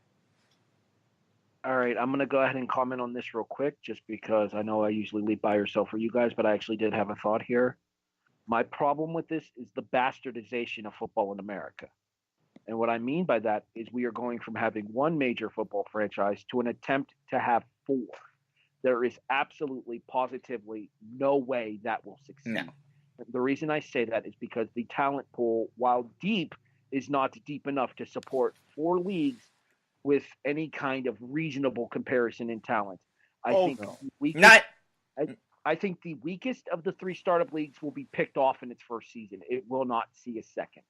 All right, I'm going to go ahead and comment on this real quick, just because I know I usually leap by or sell for you guys, but I actually did have a thought here. My problem with this is the bastardization of football in America. And what I mean by that is we are going from having one major football franchise to an attempt to have four. There is absolutely, positively no way that will succeed. No. The reason I say that is because the talent pool, while deep, is not deep enough to support four leagues with any kind of reasonable comparison in talent. I think the weakest of the three startup leagues will be picked off in its first season. It will not see a second.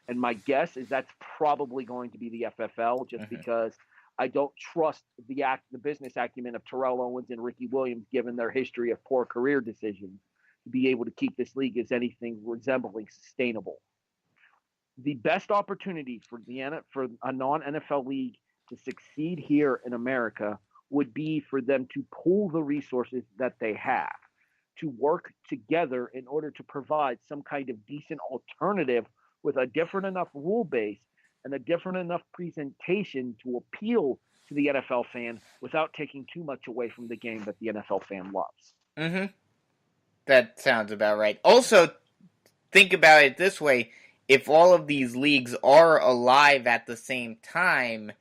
And my guess is that's probably going to be the FFL, just because I don't trust the business acumen of Terrell Owens and Ricky Williams, given their history of poor career decisions, to be able to keep this league as anything resembling sustainable. The best opportunity for a non-NFL league to succeed here in America would be for them to pool the resources that they have, to work together in order to provide some kind of decent alternative with a different enough rule base and a different enough presentation to appeal to the NFL fan without taking too much away from the game that the NFL fan loves. Mm-hmm. That sounds about right. Also, think about it this way. If all of these leagues are alive at the same time,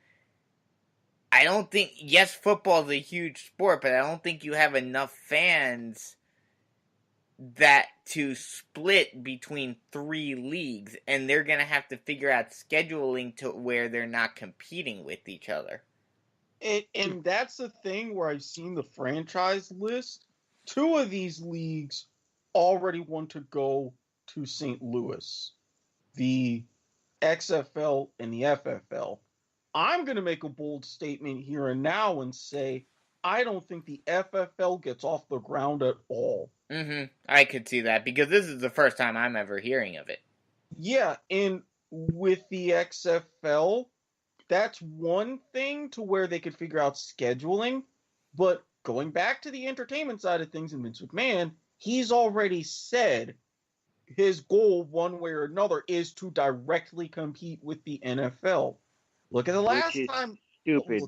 I don't think, yes, football is a huge sport, but I don't think you have enough fans that to split between 3 leagues, and they're going to have to figure out scheduling to where they're not competing with each other. And that's the thing where I've seen the franchise list. 2 of these leagues already want to go to St. Louis. The XFL and the FFL. I'm going to make a bold statement here and now and say I don't think the FFL gets off the ground at all. I could see that because this is the first time I'm ever hearing of it. Yeah, and with the XFL, that's one thing to where they could figure out scheduling, but going back to the entertainment side of things and Vince McMahon, he's already said his goal, one way or another, is to directly compete with the NFL. Look at the last time. Stupid.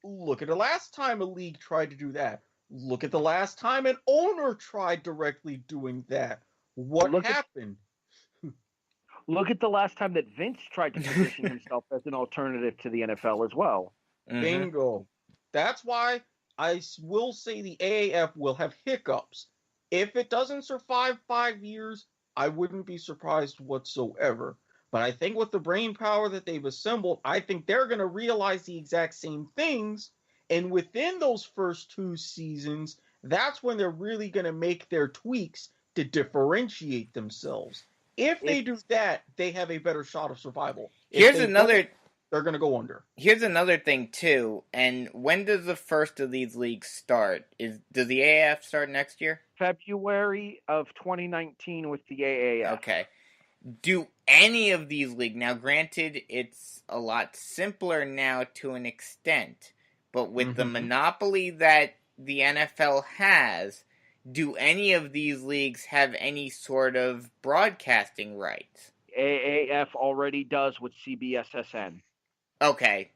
Look at the last time a league tried to do that. Look at the last time an owner tried directly doing that. What happened? Look at the last time that Vince tried to position himself as an alternative to the NFL as well. Bingo. That's why I will say the AAF will have hiccups. If it doesn't survive 5 years, I wouldn't be surprised whatsoever. But I think with the brain power that they've assembled, I think they're going to realize the exact same things. And within those first 2 seasons, that's when they're really going to make their tweaks to differentiate themselves. If they do that, they have a better shot of survival. They're going to go under. Here's another thing, too. And when does the first of these leagues start? Does the AAF start next year? February of 2019 with the AAF. Okay. Do any of these leagues, now granted, it's a lot simpler now to an extent, but with the monopoly that the NFL has, do any of these leagues have any sort of broadcasting rights? AAF already does with CBSSN. Okay.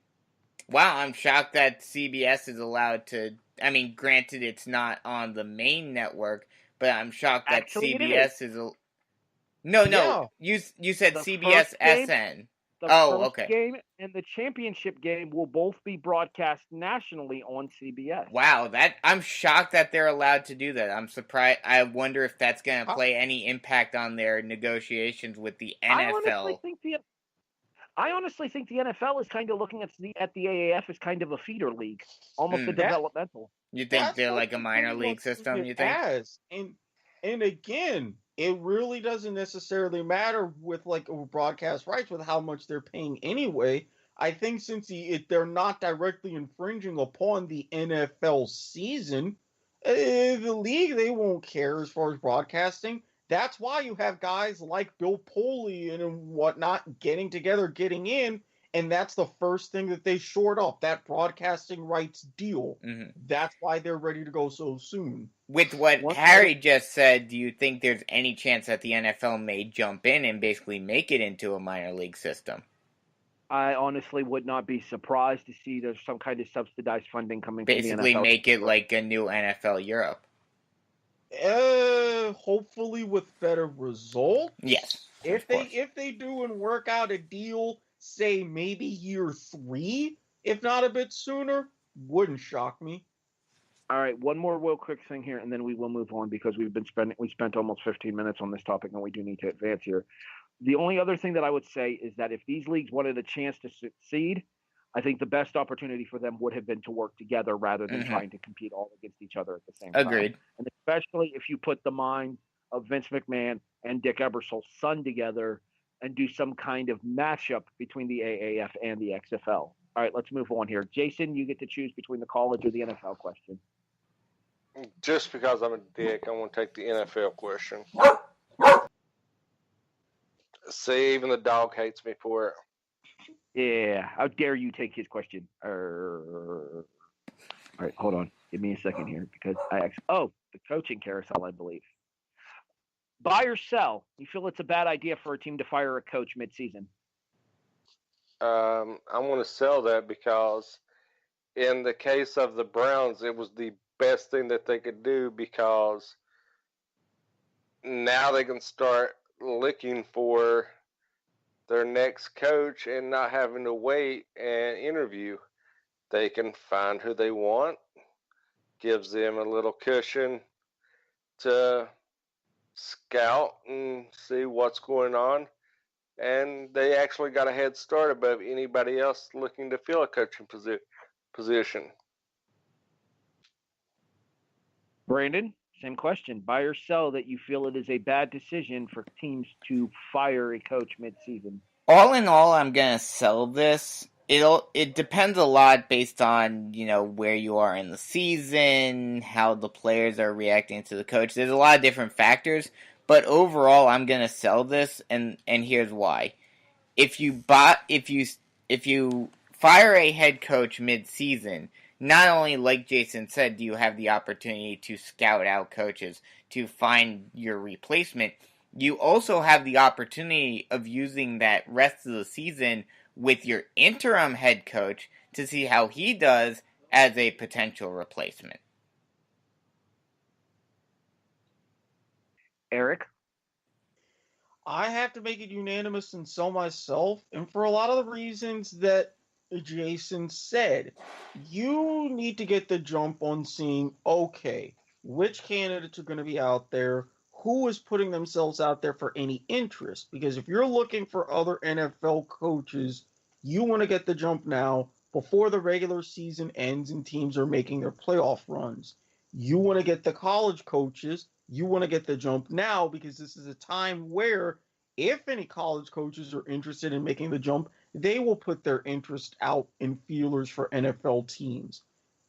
Wow, I'm shocked that CBS is allowed to. I mean, granted, it's not on the main network, but I'm shocked that CBS is. No. You said CBS SN. The first game and the championship game will both be broadcast nationally on CBS. Wow, I'm shocked that they're allowed to do that. I'm surprised. I wonder if that's going to play any impact on their negotiations with the NFL. I honestly think the NFL is kind of looking at the AAF as kind of a feeder league, almost a developmental. You think they're like a minor league system? You think? And again, it really doesn't necessarily matter with like broadcast rights with how much they're paying anyway. I think since they're not directly infringing upon the NFL season, the league, they won't care as far as broadcasting. That's why you have guys like Bill Poley and whatnot getting together, getting in, and that's the first thing that they shored up, that broadcasting rights deal. That's why they're ready to go so soon. With what Harry just said, do you think there's any chance that the NFL may jump in and basically make it into a minor league system? I honestly would not be surprised to see there's some kind of subsidized funding coming from the NFL. Basically make it like a new NFL Europe. Hopefully with better results. Yes. If they do and work out a deal, say maybe year 3, if not a bit sooner, wouldn't shock me. All right, one more real quick thing here, and then we will move on because we spent almost 15 minutes on this topic, and we do need to advance here. The only other thing that I would say is that if these leagues wanted a chance to succeed, I think the best opportunity for them would have been to work together rather than trying to compete all against each other at the same time. Agreed. And especially if you put the minds of Vince McMahon and Dick Ebersol's son together and do some kind of mashup between the AAF and the XFL. All right, let's move on here. Jason, you get to choose between the college or the NFL question. Just because I'm a dick, I want to take the NFL question. See, even the dog hates me for it. Yeah, how dare you take his question? All right, hold on. Give me a second here because the coaching carousel, I believe. Buy or sell? You feel it's a bad idea for a team to fire a coach mid-season? I want to sell that because in the case of the Browns, it was the best thing that they could do because now they can start looking for their next coach and not having to wait and interview. They can find who they want, gives them a little cushion to scout and see what's going on. And they actually got a head start above anybody else looking to fill a coaching position. Brandon, same question. Buy or sell that you feel it is a bad decision for teams to fire a coach mid-season? All in all, I'm gonna sell this. It depends a lot based on, where you are in the season, how the players are reacting to the coach. There's a lot of different factors, but overall I'm gonna sell this, and here's why. If you fire a head coach mid-season, not only, like Jason said, do you have the opportunity to scout out coaches to find your replacement, you also have the opportunity of using that rest of the season with your interim head coach to see how he does as a potential replacement. Erik? I have to make it unanimous and sell myself, and for a lot of the reasons that Jason said. You need to get the jump on seeing, okay, which candidates are going to be out there, who is putting themselves out there for any interest. Because if you're looking for other NFL coaches, you want to get the jump now before the regular season ends and teams are making their playoff runs. You want to get the college coaches, you want to get the jump now because this is a time where if any college coaches are interested in making the jump, they will put their interest out in feelers for NFL teams.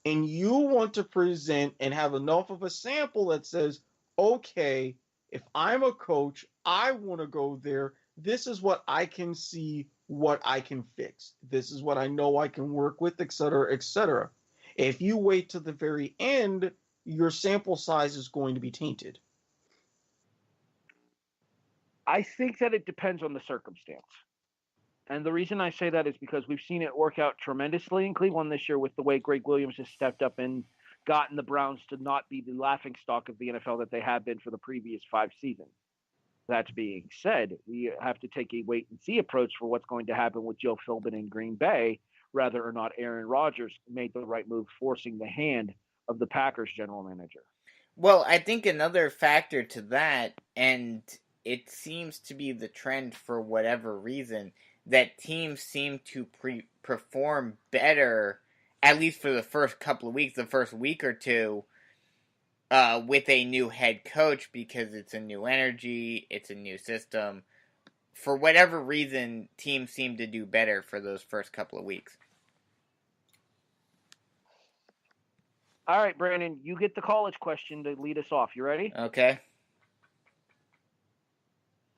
And you want to present and have enough of a sample that says, okay, if I'm a coach, I want to go there. This is what I can see, what I can fix. This is what I know I can work with, et cetera, et cetera. If you wait to the very end, your sample size is going to be tainted. I think that it depends on the circumstance. And the reason I say that is because we've seen it work out tremendously in Cleveland this year with the way Greg Williams has stepped up and gotten the Browns to not be the laughingstock of the NFL that they have been for the previous 5 seasons. That being said, we have to take a wait-and-see approach for what's going to happen with Joe Philbin in Green Bay, whether or not Aaron Rodgers made the right move, forcing the hand of the Packers general manager. Well, I think another factor to that, and it seems to be the trend for whatever reason, that teams seem to perform better, at least for the first couple of weeks, the first week or two, with a new head coach because it's a new energy, it's a new system. For whatever reason, teams seem to do better for those first couple of weeks. All right, Brandon, you get the college question to lead us off. You ready? Okay.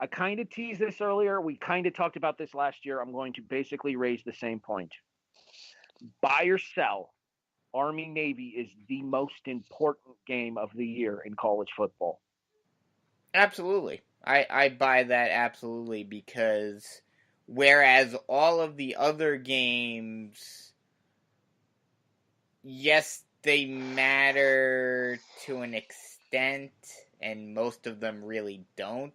I kind of teased this earlier. We kind of talked about this last year. I'm going to basically raise the same point. Buy or sell, Army-Navy is the most important game of the year in college football. Absolutely. I buy that absolutely because whereas all of the other games, yes, they matter to an extent, and most of them really don't.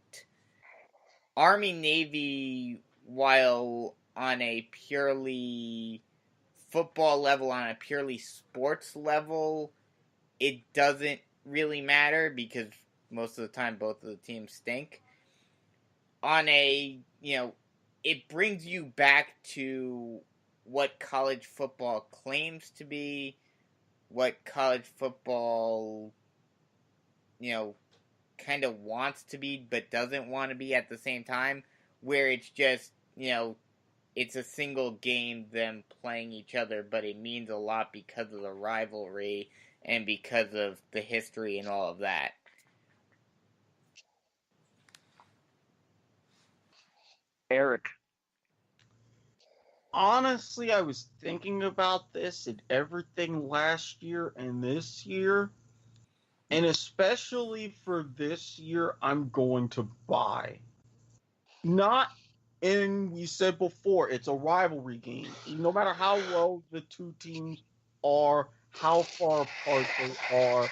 Army-Navy, while on a purely football level, on a purely sports level, it doesn't really matter because most of the time both of the teams stink. On a, it brings you back to what college football claims to be, what college football, kind of wants to be but doesn't want to be at the same time, where it's just, it's a single game, them playing each other, but it means a lot because of the rivalry and because of the history and all of that. Erik. Honestly, I was thinking about this and everything last year and this year. And especially for this year, I'm going to buy. Not, and we said before, it's a rivalry game. No matter how well the two teams are, how far apart they are,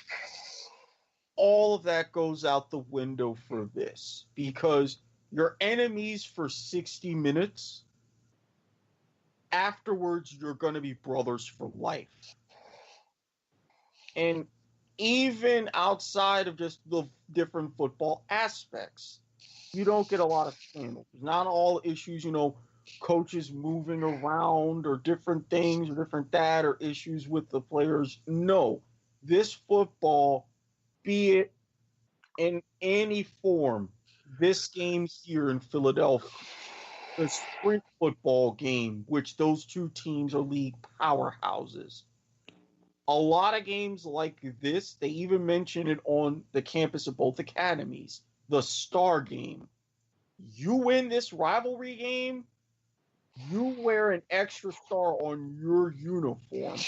all of that goes out the window for this. Because you're enemies for 60 minutes. Afterwards, you're going to be brothers for life. And even outside of just the different football aspects. You don't get a lot of scandals. Not all issues, coaches moving around or different things or different that or issues with the players. No, this football, be it in any form, this game here in Philadelphia, the sprint football game, which those two teams are league powerhouses. A lot of games like this, they even mention it on the campus of both academies, the star game. You win this rivalry game, you wear an extra star on your uniform.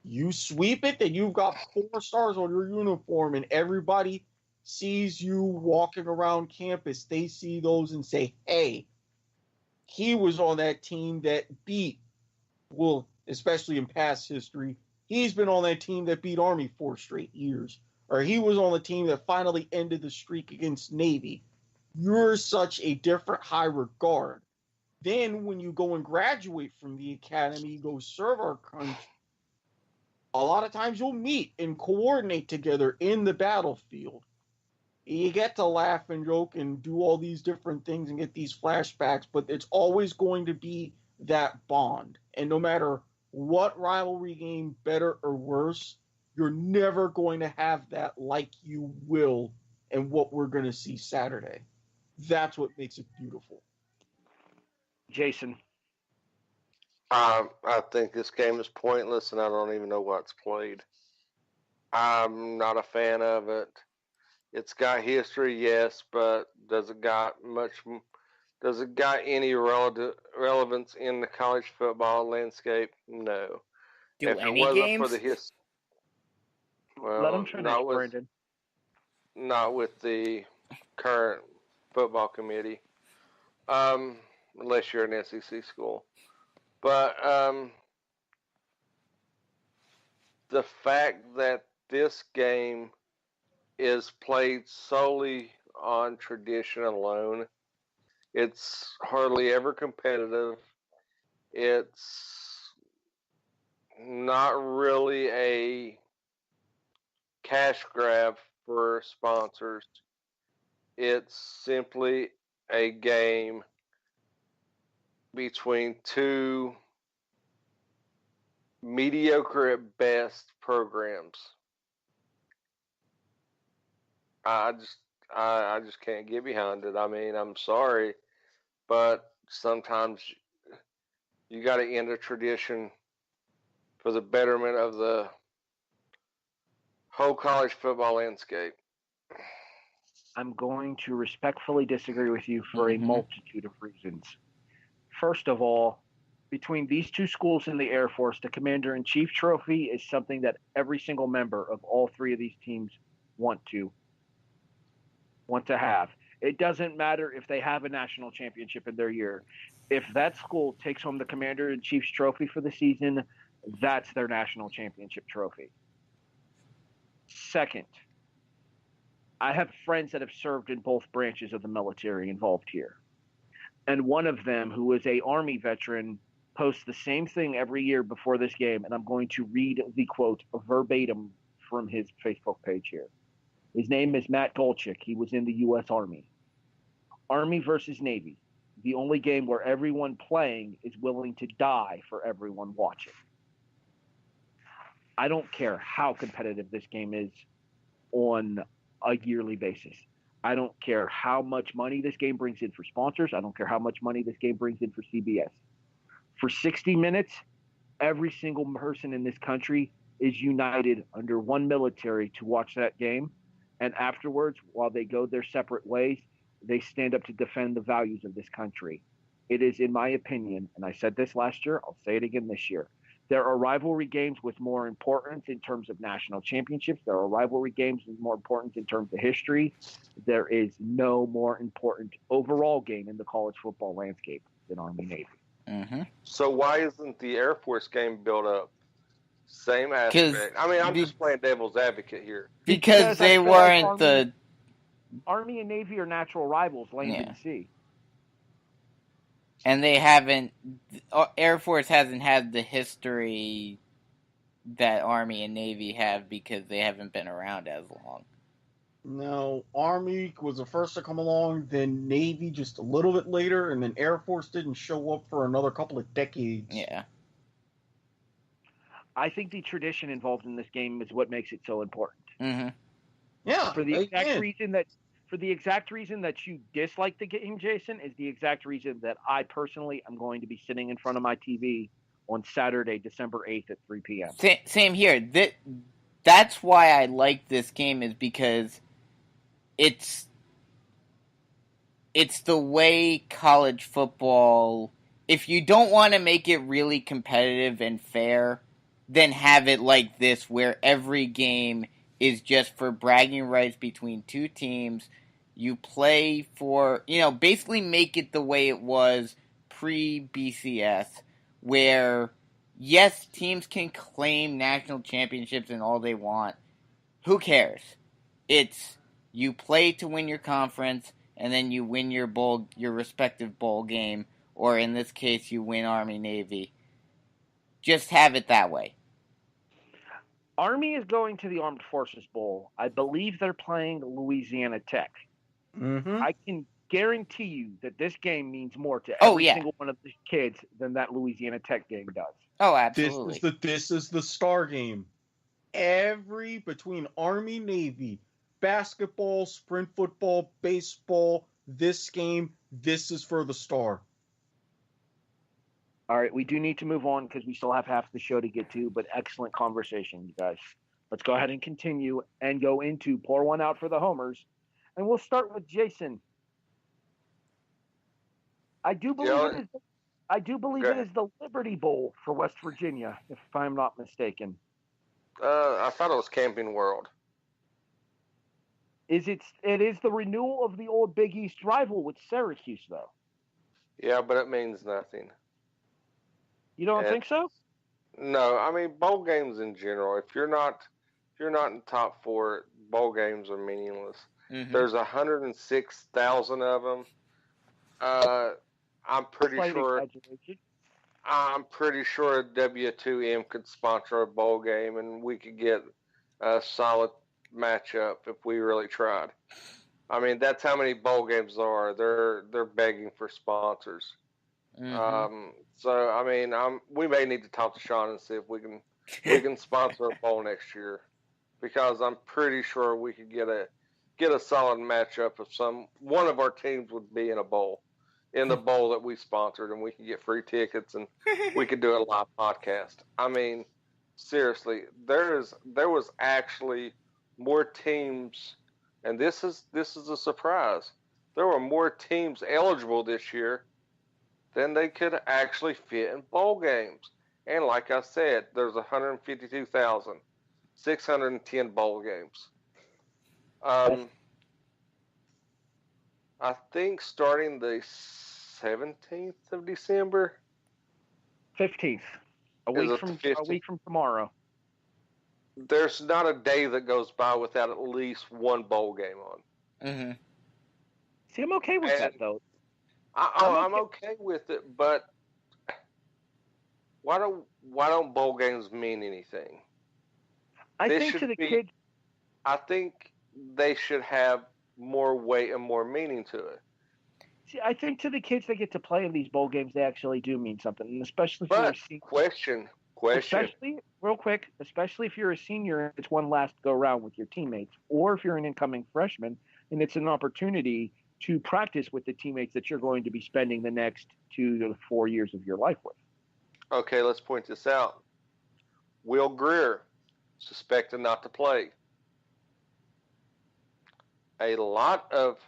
You sweep it, then you've got 4 stars on your uniform, and everybody sees you walking around campus. They see those and say, hey, he was on that team that beat, well, especially in past history, he's been on that team that beat Army 4 straight years. Or he was on the team that finally ended the streak against Navy. You're such a different high regard. Then when you go and graduate from the academy, go serve our country, a lot of times you'll meet and coordinate together in the battlefield. You get to laugh and joke and do all these different things and get these flashbacks, but it's always going to be that bond. And no matter what rivalry game, better or worse, you're never going to have that like you will and what we're going to see Saturday. That's what makes it beautiful. Jason. I think this game is pointless, and I don't even know what's played. I'm not a fan of it. It's got history, yes, but does it got any relevance in the college football landscape? No. Do if any it wasn't games? For the well, Let him finish, Brandon. Not with the current football committee, unless you're an SEC school. But the fact that this game is played solely on tradition alone, it's hardly ever competitive. It's not really a cash grab for sponsors. It's simply a game between two mediocre at best programs. I just can't get behind it. I mean, I'm sorry, but sometimes you got to end a tradition for the betterment of the whole college football landscape. I'm going to respectfully disagree with you for a multitude of reasons. First of all, between these two schools in the Air Force, the Commander-in-Chief Trophy is something that every single member of all 3 of these teams want to have. It doesn't matter if they have a national championship in their year. If that school takes home the Commander-in-Chief's trophy for the season, that's their national championship trophy. Second, I have friends that have served in both branches of the military involved here. And one of them, who is an Army veteran, posts the same thing every year before this game, and I'm going to read the quote verbatim from his Facebook page here. His name is Matt Golchick. He was in the U.S. Army. Army versus Navy, the only game where everyone playing is willing to die for everyone watching. I don't care how competitive this game is on a yearly basis. I don't care how much money this game brings in for sponsors. I don't care how much money this game brings in for CBS. For 60 minutes, every single person in this country is united under one military to watch that game. And afterwards, while they go their separate ways, they stand up to defend the values of this country. It is, in my opinion, and I said this last year, I'll say it again this year, there are rivalry games with more importance in terms of national championships. There are rivalry games with more importance in terms of history. There is no more important overall game in the college football landscape than Army-Navy. Mm-hmm. So why isn't the Air Force game built up? Same aspect. I mean, I'm just playing devil's advocate here. Because they weren't the... Army and Navy are natural rivals, land and sea. And they haven't... Air Force hasn't had the history that Army and Navy have because they haven't been around as long. No, Army was the first to come along, then Navy just a little bit later, and then Air Force didn't show up for another couple of decades. Yeah. I think the tradition involved in this game is what makes it so important. Mm-hmm. Yeah, For the exact reason that you dislike the game, Jason, is the exact reason that I personally am going to be sitting in front of my TV on Saturday, December 8th at 3 p.m. Same here. That's why I like this game, is because it's the way college football. If you don't want to make it really competitive and fair, then have it like this, where every game is just for bragging rights between two teams. You play for, basically make it the way it was pre-BCS, where, yes, teams can claim national championships and all they want. Who cares? It's, you play to win your conference, and then you win your respective bowl game, or in this case, you win Army-Navy. Just have it that way. Army is going to the Armed Forces Bowl. I believe they're playing Louisiana Tech. Mm-hmm. I can guarantee you that this game means more to every single one of the kids than that Louisiana Tech game does. Oh, absolutely. This is the star game. Between Army, Navy, basketball, sprint football, baseball, this is for the star. All right, we do need to move on because we still have half the show to get to, but excellent conversation, you guys. Let's go ahead and continue and go into Pour One Out for the Homers. And we'll start with Jason. I do believe it is the Liberty Bowl for West Virginia, if I'm not mistaken. I thought it was Camping World. It is the renewal of the old Big East rival with Syracuse, though. Yeah, but it means nothing. You don't think so? No, I mean bowl games in general. If you're not in top four, bowl games are meaningless. Mm-hmm. There's 106,000 of them. I'm pretty sure W2M could sponsor a bowl game, and we could get a solid matchup if we really tried. I mean, that's how many bowl games there are. They're begging for sponsors. Mm-hmm. So I mean, we may need to talk to Sean and see if we can sponsor a bowl next year, because I'm pretty sure we could get a solid matchup if one of our teams would be in the bowl that we sponsored, and we could get free tickets and we could do a live podcast. I mean, seriously, there was actually more teams, and this is a surprise. There were more teams eligible this year than they could actually fit in bowl games. And like I said, there's 152,610 bowl games. I think starting the 17th of December. 15th. A week from tomorrow. There's not a day that goes by without at least one bowl game on. Mm-hmm. See, I'm okay with that, though. I'm okay with it, but why don't bowl games mean anything? I think they should have more weight and more meaning to it. See, I think to the kids that get to play in these bowl games, they actually do mean something, and especially if you're a senior. Question. Especially if you're a senior, it's one last go round with your teammates, or if you're an incoming freshman, and it's an opportunity to practice with the teammates that you're going to be spending the next 2 to 4 years of your life with. Okay, let's point this out. Will Greer, suspected not to play. A lot of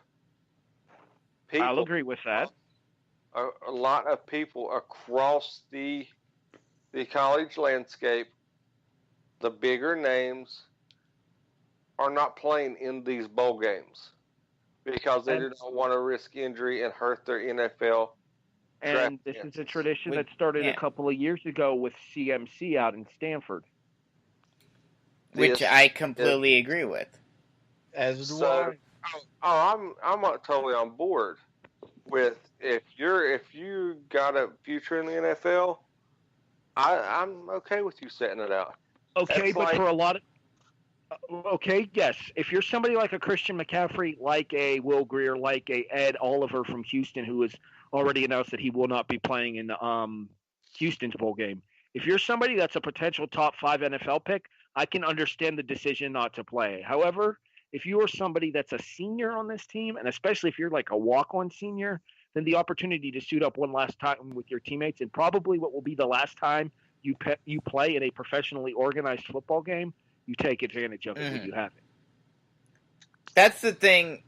people. I'll agree with that. A lot of people across the college landscape, the bigger names, are not playing in these bowl games because they do not want to risk injury and hurt their NFL. And this is a tradition that started a couple of years ago with CMC out in Stanford. Which I completely agree with. As do I. I'm totally on board with if you got a future in the NFL, I'm okay with you setting it out. Okay, That's but like- for a lot of okay, yes. If you're somebody like a Christian McCaffrey, like a Will Grier, like a Ed Oliver from Houston, who has already announced that he will not be playing in Houston's bowl game. If you're somebody that's a potential top 5 NFL pick, I can understand the decision not to play. However, if you are somebody that's a senior on this team, and especially if you're like a walk-on senior, then the opportunity to suit up one last time with your teammates, and probably what will be the last time you play in a professionally organized football game, you take advantage of it when you have it. That's the thing,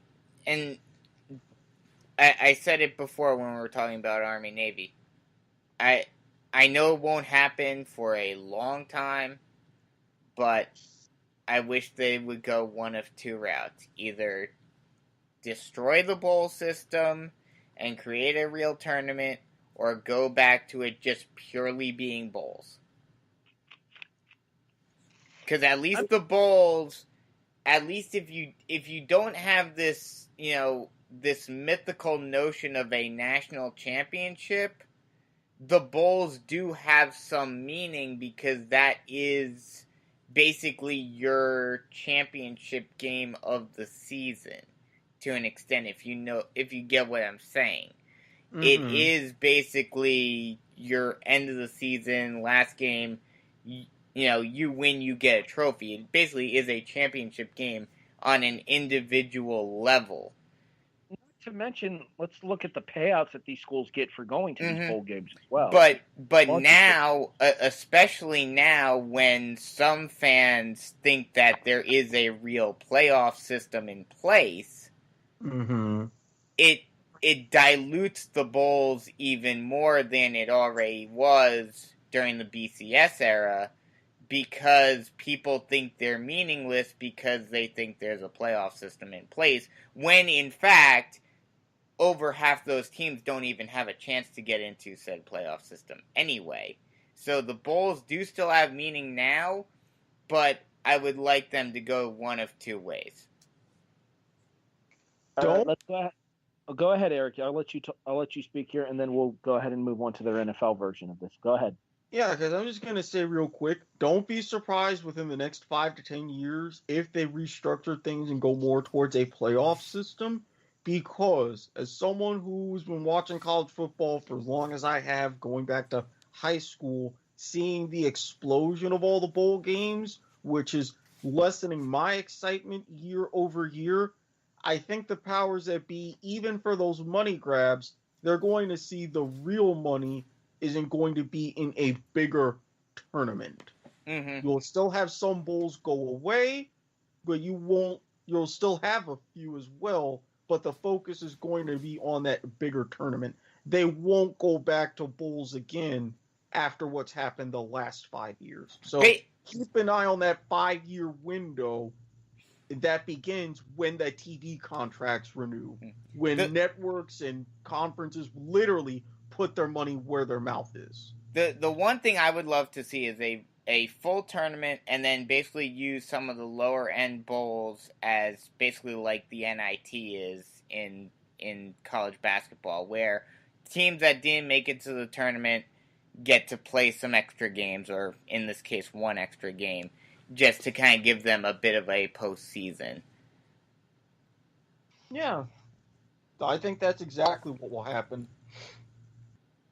and I said it before when we were talking about Army Navy. I know it won't happen for a long time, but I wish they would go one of two routes. Either destroy the bowl system and create a real tournament, or go back to it just purely being bowls. Because at least the bowls, at least if you don't have this, this mythical notion of a national championship, the bowls do have some meaning because that is basically your championship game of the season to an extent, if you get what I'm saying. Mm-hmm. It is basically your end of the season, last game, you win, you get a trophy. It basically is a championship game on an individual level. Not to mention, let's look at the payouts that these schools get for going to these bowl games as well. But now, especially now, when some fans think that there is a real playoff system in place, it dilutes the bowls even more than it already was during the BCS era, because people think they're meaningless because they think there's a playoff system in place, when in fact over half those teams don't even have a chance to get into said playoff system anyway. So the bowls do still have meaning now, but I would like them to go one of two ways. Let's go ahead. Go ahead, Eric. I'll let you speak here, and then we'll go ahead and move on to their NFL version of this. Go ahead. Yeah, because I'm just going to say real quick, don't be surprised within the next 5 to 10 years if they restructure things and go more towards a playoff system, because as someone who's been watching college football for as long as I have, going back to high school, seeing the explosion of all the bowl games, which is lessening my excitement year over year, I think the powers that be, even for those money grabs, they're going to see the real money isn't going to be in a bigger tournament. You'll still have some bowls go away, but you'll still have a few as well, but the focus is going to be on that bigger tournament. They won't go back to bowls again after what's happened the last 5 years. So keep an eye on that 5-year window that begins when the TV contracts renew, when networks and conferences literally put their money where their mouth is. The one thing I would love to see is a full tournament, and then basically use some of the lower end bowls as basically like the NIT is in college basketball, where teams that didn't make it to the tournament get to play some extra games, or in this case one extra game, just to kind of give them a bit of a postseason. Yeah, I think that's exactly what will happen.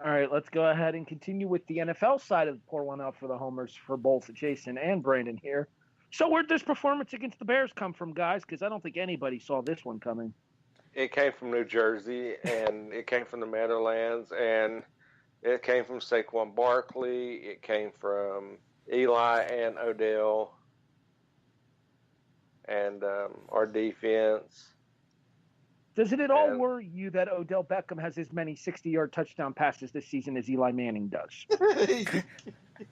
All right, let's go ahead and continue with the NFL side of the pour one out for the homers for both Jason and Brandon here. So where'd this performance against the Bears come from, guys? Because I don't think anybody saw this one coming. It came from New Jersey, and it came from the Meadowlands, and it came from Saquon Barkley. It came from Eli and Odell, and our defense. Doesn't it all worry you that Odell Beckham has as many 60-yard touchdown passes this season as Eli Manning does?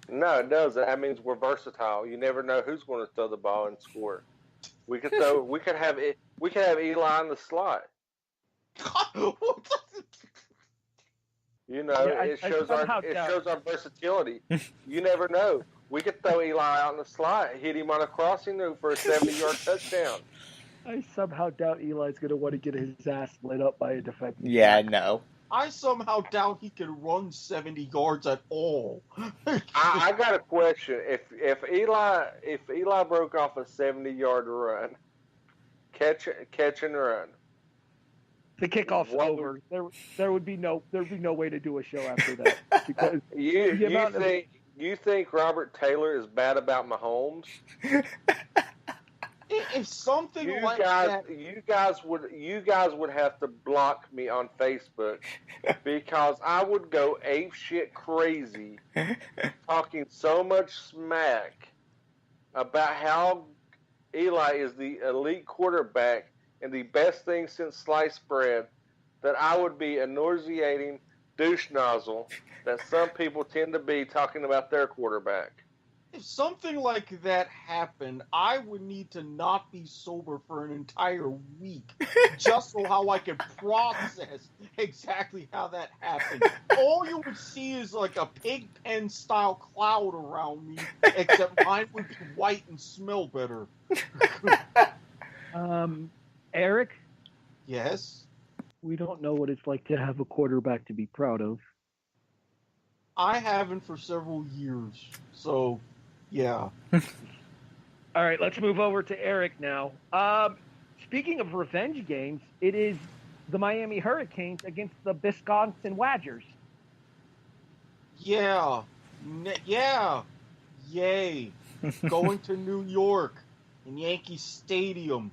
No, it doesn't. That means we're versatile. You never know who's going to throw the ball and score. We could have Eli in the slot. It shows our versatility. You never know. We could throw Eli out in the slot, hit him on a crossing for a 70-yard touchdown. I somehow doubt Eli's going to want to get his ass lit up by a defensive Yeah, back. no. I somehow doubt he can run 70 yards at all. I got a question. If Eli broke off a 70-yard run, catch and run, The kickoff's what over. There would be no way to do a show after that because you think Robert Taylor is bad about Mahomes? If something You like guys, that, you guys would have to block me on Facebook because I would go ape shit crazy talking so much smack about how Eli is the elite quarterback and the best thing since sliced bread that I would be a nauseating douche nozzle that some people tend to be talking about their quarterback. if something like that happened, I would need to not be sober for an entire week just so how I can process exactly how that happened. All you would see is like a pig pen style cloud around me, except mine would be white and smell better. Erik, Yes, we don't know what it's like to have a quarterback to be proud of. I haven't for several years, so yeah. All right, let's move over to Erik now. Speaking of revenge games, it is the Miami Hurricanes against the Wisconsin Badgers. Yeah. Yeah. Yay. Going to New York in Yankee Stadium.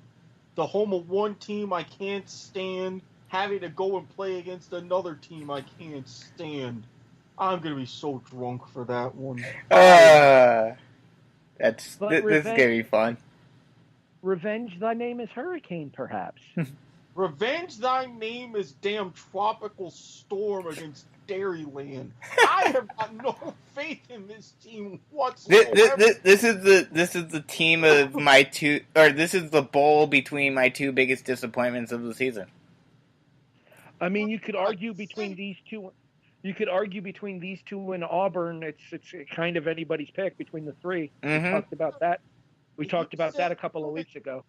The home of one team I can't stand. Having to go and play against another team I can't stand. I'm going to be so drunk for that one. This is going to be fun. Revenge thy name is Hurricane, perhaps. Revenge thy name is damn tropical storm against Dairyland. I have got no faith in this team whatsoever. This is the team of my two, or this is the bowl between my two biggest disappointments of the season. I mean, you could argue between these two. You could argue between these two and Auburn. It's kind of anybody's pick between the three. Mm-hmm. We talked about that. We talked about that a couple of weeks ago.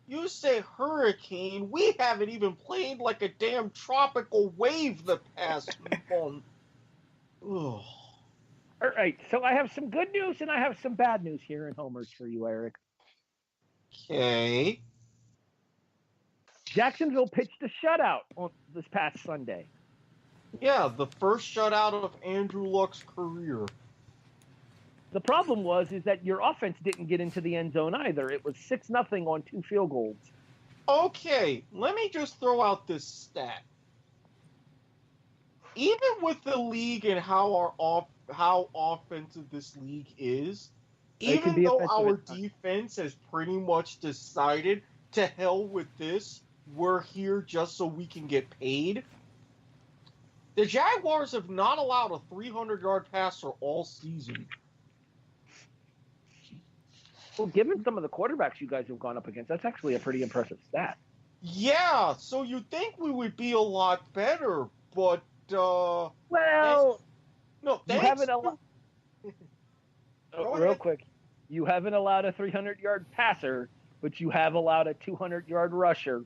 You say hurricane, we haven't even played like a damn tropical wave the past month. Ugh. All right, so I have some good news and I have some bad news here in Homers for you, Erik. Okay. Jacksonville pitched a shutout on this past Sunday. Yeah, the first shutout of Andrew Luck's career. The problem is that your offense didn't get into the end zone either. It was 6-0 on 2 field goals. Okay, let me just throw out this stat. Even with the league and how offensive this league is, even though our defense has pretty much decided to hell with this, we're here just so we can get paid. The Jaguars have not allowed a 300-yard passer all season. Well, given some of the quarterbacks you guys have gone up against, that's actually a pretty impressive stat. Yeah, so you'd think we would be a lot better, but well, no, you haven't allowed. Real quick, you haven't allowed a 300-yard passer, but you have allowed a 200-yard rusher,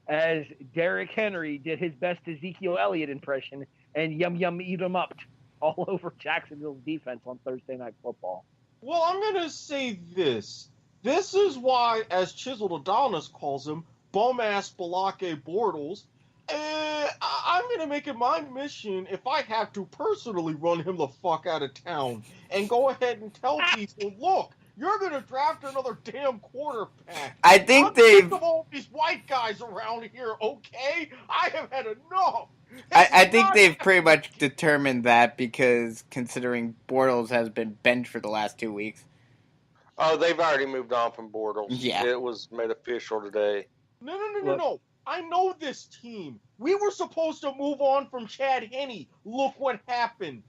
as Derrick Henry did his best Ezekiel Elliott impression and yum eat him up all over Jacksonville's defense on Thursday Night Football. Well, I'm going to say this. This is why, as Chiseled Adonis calls him, bum-ass Balake Bortles, I'm going to make it my mission, if I have to personally run him the fuck out of town, and go ahead and tell people, look, you're going to draft another damn quarterback. I think I'm sick of all these white guys around here, okay? I have had enough. I think they've pretty much determined that because considering Bortles has been benched for the last 2 weeks. Oh, they've already moved on from Bortles. Yeah. It was made official today. No. I know this team. We were supposed to move on from Chad Henne. Look what happened.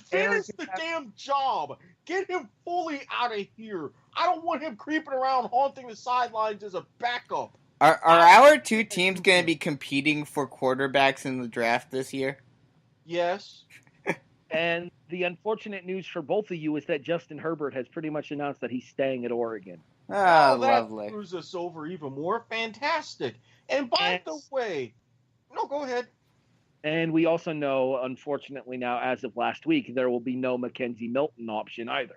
Finish the damn job. Get him fully out of here. I don't want him creeping around haunting the sidelines as a backup. Are our two teams going to be competing for quarterbacks in the draft this year? Yes. And the unfortunate news for both of you is that Justin Herbert has pretty much announced that he's staying at Oregon. Oh, lovely. That screws us over even more. Fantastic. And by the way, no, go ahead. And we also know, unfortunately now, as of last week, there will be no Mackenzie Milton option either.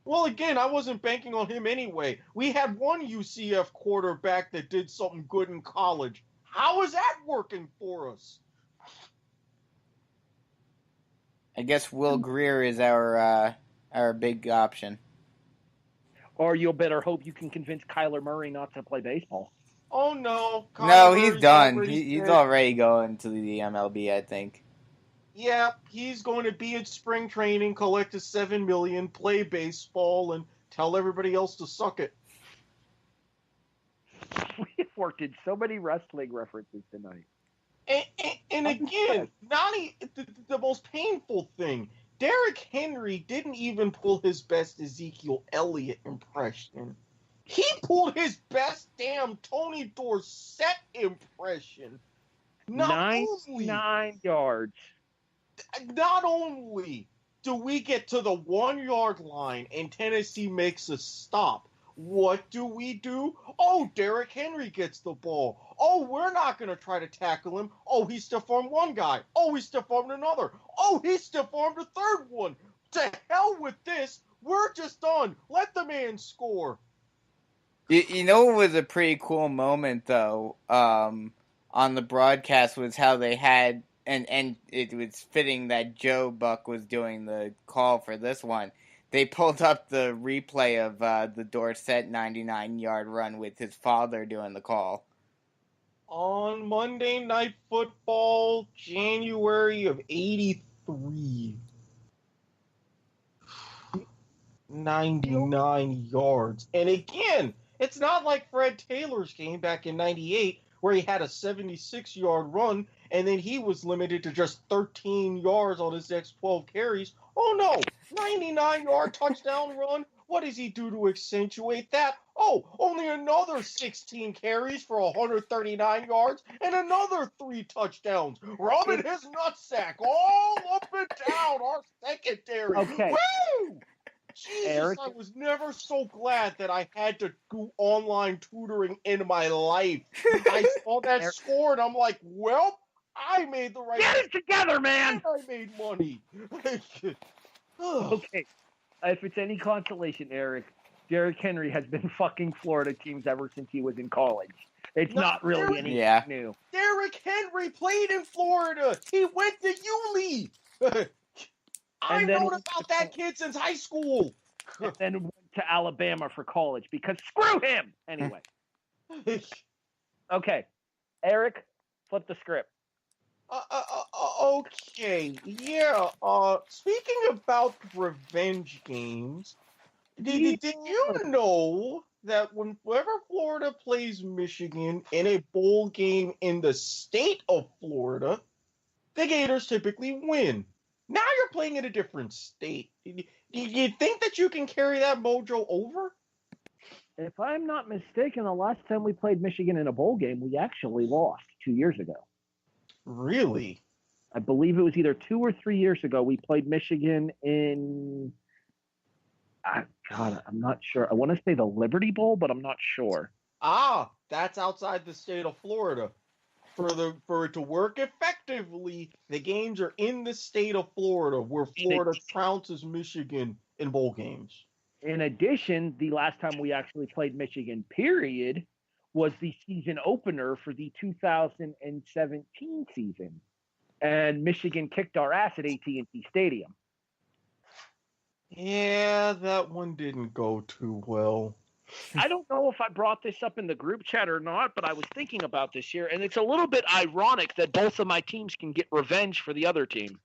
Well, again, I wasn't banking on him anyway. We had one UCF quarterback that did something good in college. How is that working for us? I guess Will Greer is our big option. Or you'll better hope you can convince Kyler Murray not to play baseball. Oh, no. No, he's done. He's already going to the MLB, I think. Yeah, he's going to be in spring training, collect his $7 million, play baseball, and tell everybody else to suck it. We've worked in so many wrestling references tonight. And again, the most painful thing, Derrick Henry didn't even pull his best Ezekiel Elliott impression. He pulled his best damn Tony Dorsett impression. 99 yards. Not only do we get to the 1 yard line and Tennessee makes a stop, what do? Oh, Derrick Henry gets the ball. Oh, we're not going to try to tackle him. Oh, he stiff-armed one guy. Oh, he stiff-armed another. Oh, he stiff-armed a third one. To hell with this. We're just done. Let the man score. You know what was a pretty cool moment, though, on the broadcast was how they had, and it was fitting that Joe Buck was doing the call for this one. They pulled up the replay of the Dorsett 99-yard run with his father doing the call. On Monday Night Football, January of 83. 99 yards. And again, it's not like Fred Taylor's game back in 98 where he had a 76-yard run and then he was limited to just 13 yards on his next 12 carries. Oh no, 99-yard touchdown run. What does he do to accentuate that? Oh, only another 16 carries for 139 yards and another 3 touchdowns. Rubbing his nutsack all up and down our secondary. Okay. Woo! Jesus, Erik? I was never so glad that I had to do online tutoring in my life. I saw that score and I'm like, well, I made the right Get it together, man! I made money. Okay. If it's any consolation, Erik, Derrick Henry has been fucking Florida teams ever since he was in college. It's not really anything new. Derrick Henry played in Florida. He went to Yulee. I've known about that kid since high school. And then went to Alabama for college because screw him. Anyway. Okay. Erik, flip the script. Okay. Yeah. Speaking about revenge games, did you know that whenever Florida plays Michigan in a bowl game in the state of Florida, the Gators typically win? Now you're playing in a different state. Do you think that you can carry that mojo over? If I'm not mistaken, the last time we played Michigan in a bowl game, we actually lost 2 years ago. Really? I believe it was either 2 or 3 years ago. We played Michigan in, God, I'm not sure. I want to say the Liberty Bowl, but I'm not sure. Ah, that's outside the state of Florida. For it to work effectively, the games are in the state of Florida, where Florida trounces Michigan in bowl games. In addition, the last time we actually played Michigan, period, was the season opener for the 2017 season. And Michigan kicked our ass at AT&T Stadium. Yeah, that one didn't go too well. I don't know if I brought this up in the group chat or not, but I was thinking about this here, and it's a little bit ironic that both of my teams can get revenge for the other team.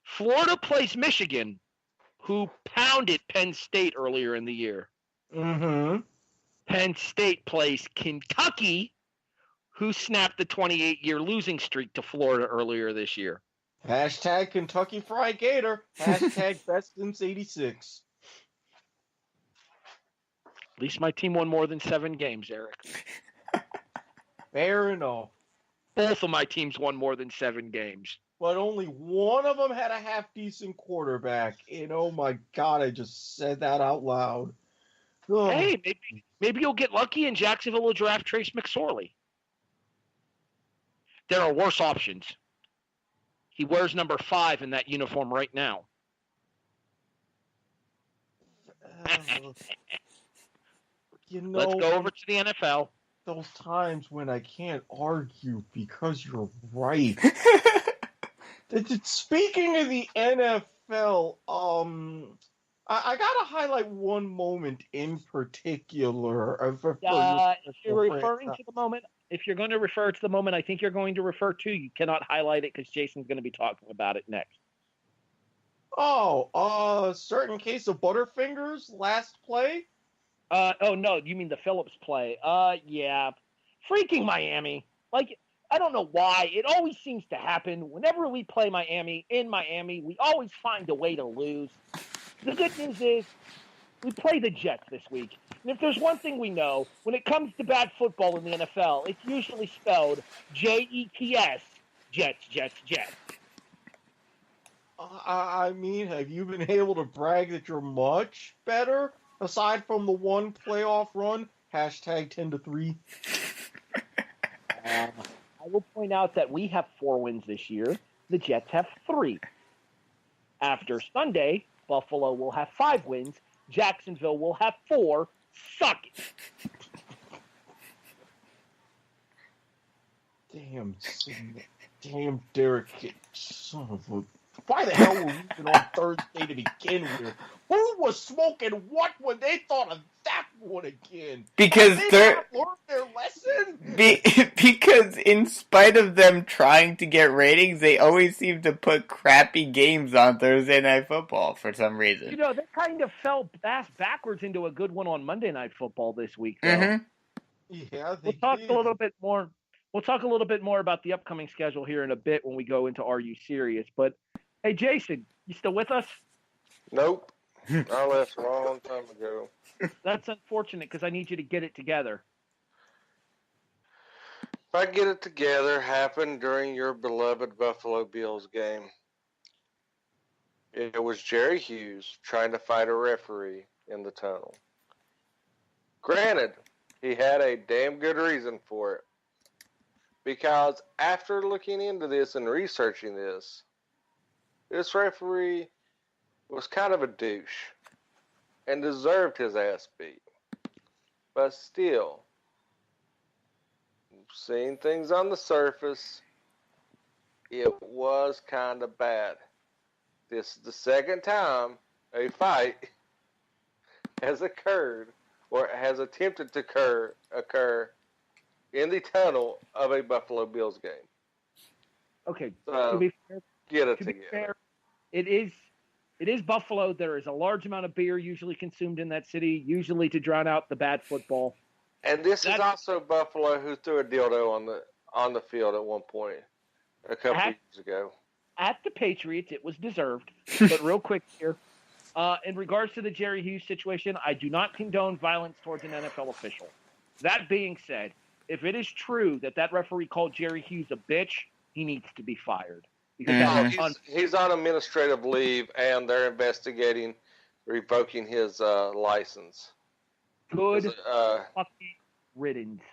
Florida plays Michigan, who pounded Penn State earlier in the year. Mm-hmm. Penn State plays Kentucky, who snapped the 28-year losing streak to Florida earlier this year. Hashtag Kentucky Fried Gator. Hashtag best since 86. At least my team won more than 7 games, Erik. Fair enough. Both of my teams won more than 7 games. But only one of them had a half-decent quarterback. And oh my God, I just said that out loud. Ugh. Hey, maybe you'll get lucky and Jacksonville will draft Trace McSorley. There are worse options. He wears number 5 in that uniform right now. Let's go over to the NFL. Those times when I can't argue because you're right. Speaking of the NFL, I gotta highlight one moment in particular. If you're referring to the moment, if you're going to refer to the moment I think you're going to refer to, you cannot highlight it because Jason's going to be talking about it next. Certain case of Butterfingers last play? No, you mean the Phillips play. Yeah. Freaking Miami. Like, I don't know why. It always seems to happen. Whenever we play Miami, in Miami, we always find a way to lose. The good news is we play the Jets this week. And if there's one thing we know, when it comes to bad football in the NFL, it's usually spelled Jets, Jets, Jets, Jets. I mean, have you been able to brag that you're much better, aside from the one playoff run? Hashtag 10-3. I will point out that we have 4 wins this year. The Jets have 3. After Sunday, Buffalo will have 5 wins. Jacksonville will have 4. Suck it. Damn, Derek, son of a... Why the hell were we even on Thursday to begin with? Who was smoking what when they thought of that one again? Because they not learned their lesson? Because in spite of them trying to get ratings, they always seem to put crappy games on Thursday Night Football for some reason. You know, they kind of fell backwards into a good one on Monday Night Football this week, though. Mm-hmm. Yeah, we'll talk a little bit more. We'll talk a little bit more about the upcoming schedule here in a bit when we go into Are You Serious? But hey, Jason, you still with us? Nope. I left a long time ago. That's unfortunate because I need you to get it together. If I get it together, happened during your beloved Buffalo Bills game. It was Jerry Hughes trying to fight a referee in the tunnel. Granted, he had a damn good reason for it. Because after looking into this and researching this referee was kind of a douche and deserved his ass beat. But still, seeing things on the surface, it was kind of bad. This is the second time a fight has occurred or has attempted to occur in the tunnel of a Buffalo Bills game. Okay, so, to be fair, get it together. Fair, it is Buffalo. There is a large amount of beer usually consumed in that city, usually to drown out the bad football. And this is also Buffalo, who threw a dildo on the field at one point a couple years ago. At the Patriots, it was deserved. But real quick here, in regards to the Jerry Hughes situation, I do not condone violence towards an NFL official. That being said, if it is true that referee called Jerry Hughes a bitch, he needs to be fired. Because he's on administrative leave, and they're investigating revoking his license. Good fucking riddance.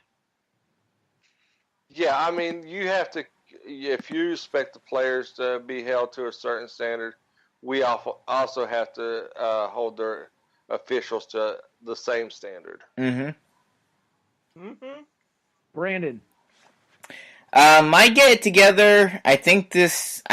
Yeah, I mean, you have to, if you expect the players to be held to a certain standard, we also have to hold their officials to the same standard. Mm-hmm. Mm-hmm. Brandon. My get it together, I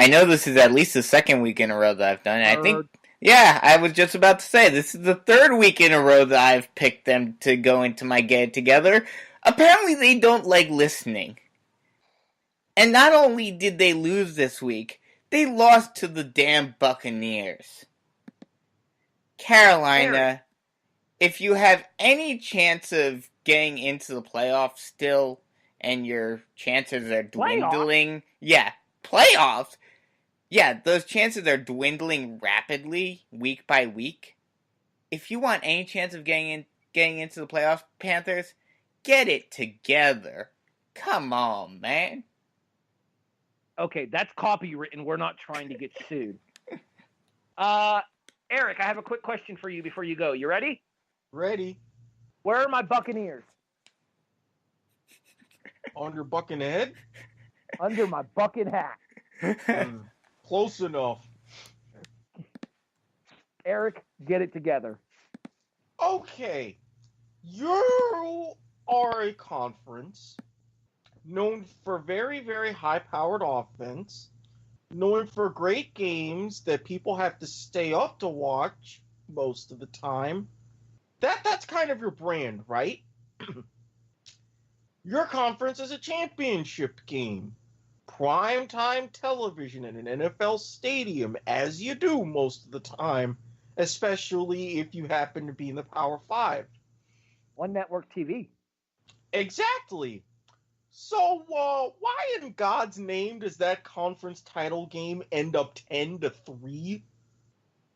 know this is at least the second week in a row that I've done it. I was just about to say, this is the third week in a row that I've picked them to go into my get it together. Apparently they don't like listening. And not only did they lose this week, they lost to the damn Buccaneers. Carolina, if you have any chance of getting into the playoffs still, and your chances are dwindling... Playoffs? Yeah, those chances are dwindling rapidly, week by week. If you want any chance of getting into the playoffs, Panthers, get it together. Come on, man. Okay, that's copywritten. We're not trying to get sued. Erik, I have a quick question for you before you go. You ready? Ready. Where are my Buccaneers? On your buck in the head? Under my bucket hat. Close enough. Erik, get it together. Okay. You are a conference known for very, very high-powered offense, known for great games that people have to stay up to watch most of the time. That's kind of your brand, right? Your conference is a championship game. Primetime television in an NFL stadium, as you do most of the time, especially if you happen to be in the Power 5. One network TV. Exactly. So, why in God's name does that conference title game end up 10-3?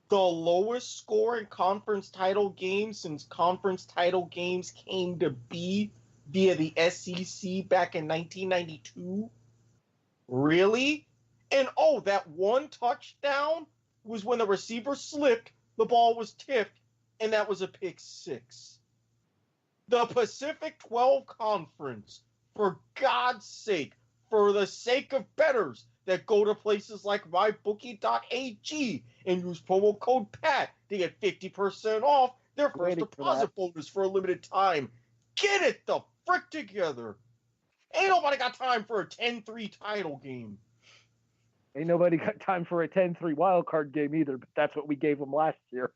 The lowest scoring conference title game since conference title games came to be via the SEC back in 1992? Really? And that one touchdown was when the receiver slipped, the ball was tipped, and that was a pick six. The Pacific 12 Conference, for God's sake, for the sake of bettors that go to places like mybookie.ag and use promo code PAT to get 50% off their first deposit bonus for a limited time. Get it the frick together. Ain't nobody got time for a 10-3 title game. Ain't nobody got time for a 10-3 wild card game either, but that's what we gave them last year.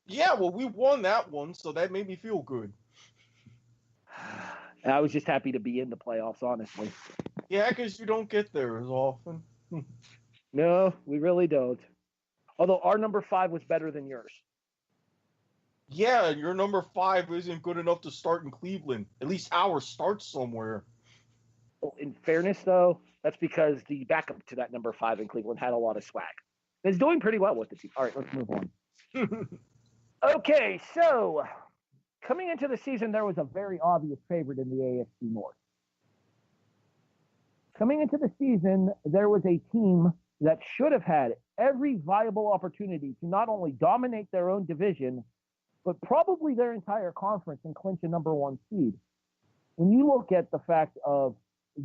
Yeah, well, we won that one, so that made me feel good. I was just happy to be in the playoffs, honestly. Yeah, because you don't get there as often. No, we really don't. Although our number 5 was better than yours. Yeah, your number 5 isn't good enough to start in Cleveland. At least ours starts somewhere. Well, in fairness, though, that's because the backup to that number 5 in Cleveland had a lot of swag. It's doing pretty well with the team. All right, let's move on. Okay, so coming into the season, there was a very obvious favorite in the AFC North. Coming into the season, there was a team that should have had every viable opportunity to not only dominate their own division, but probably their entire conference and clinch a number 1 seed. When you look at the fact of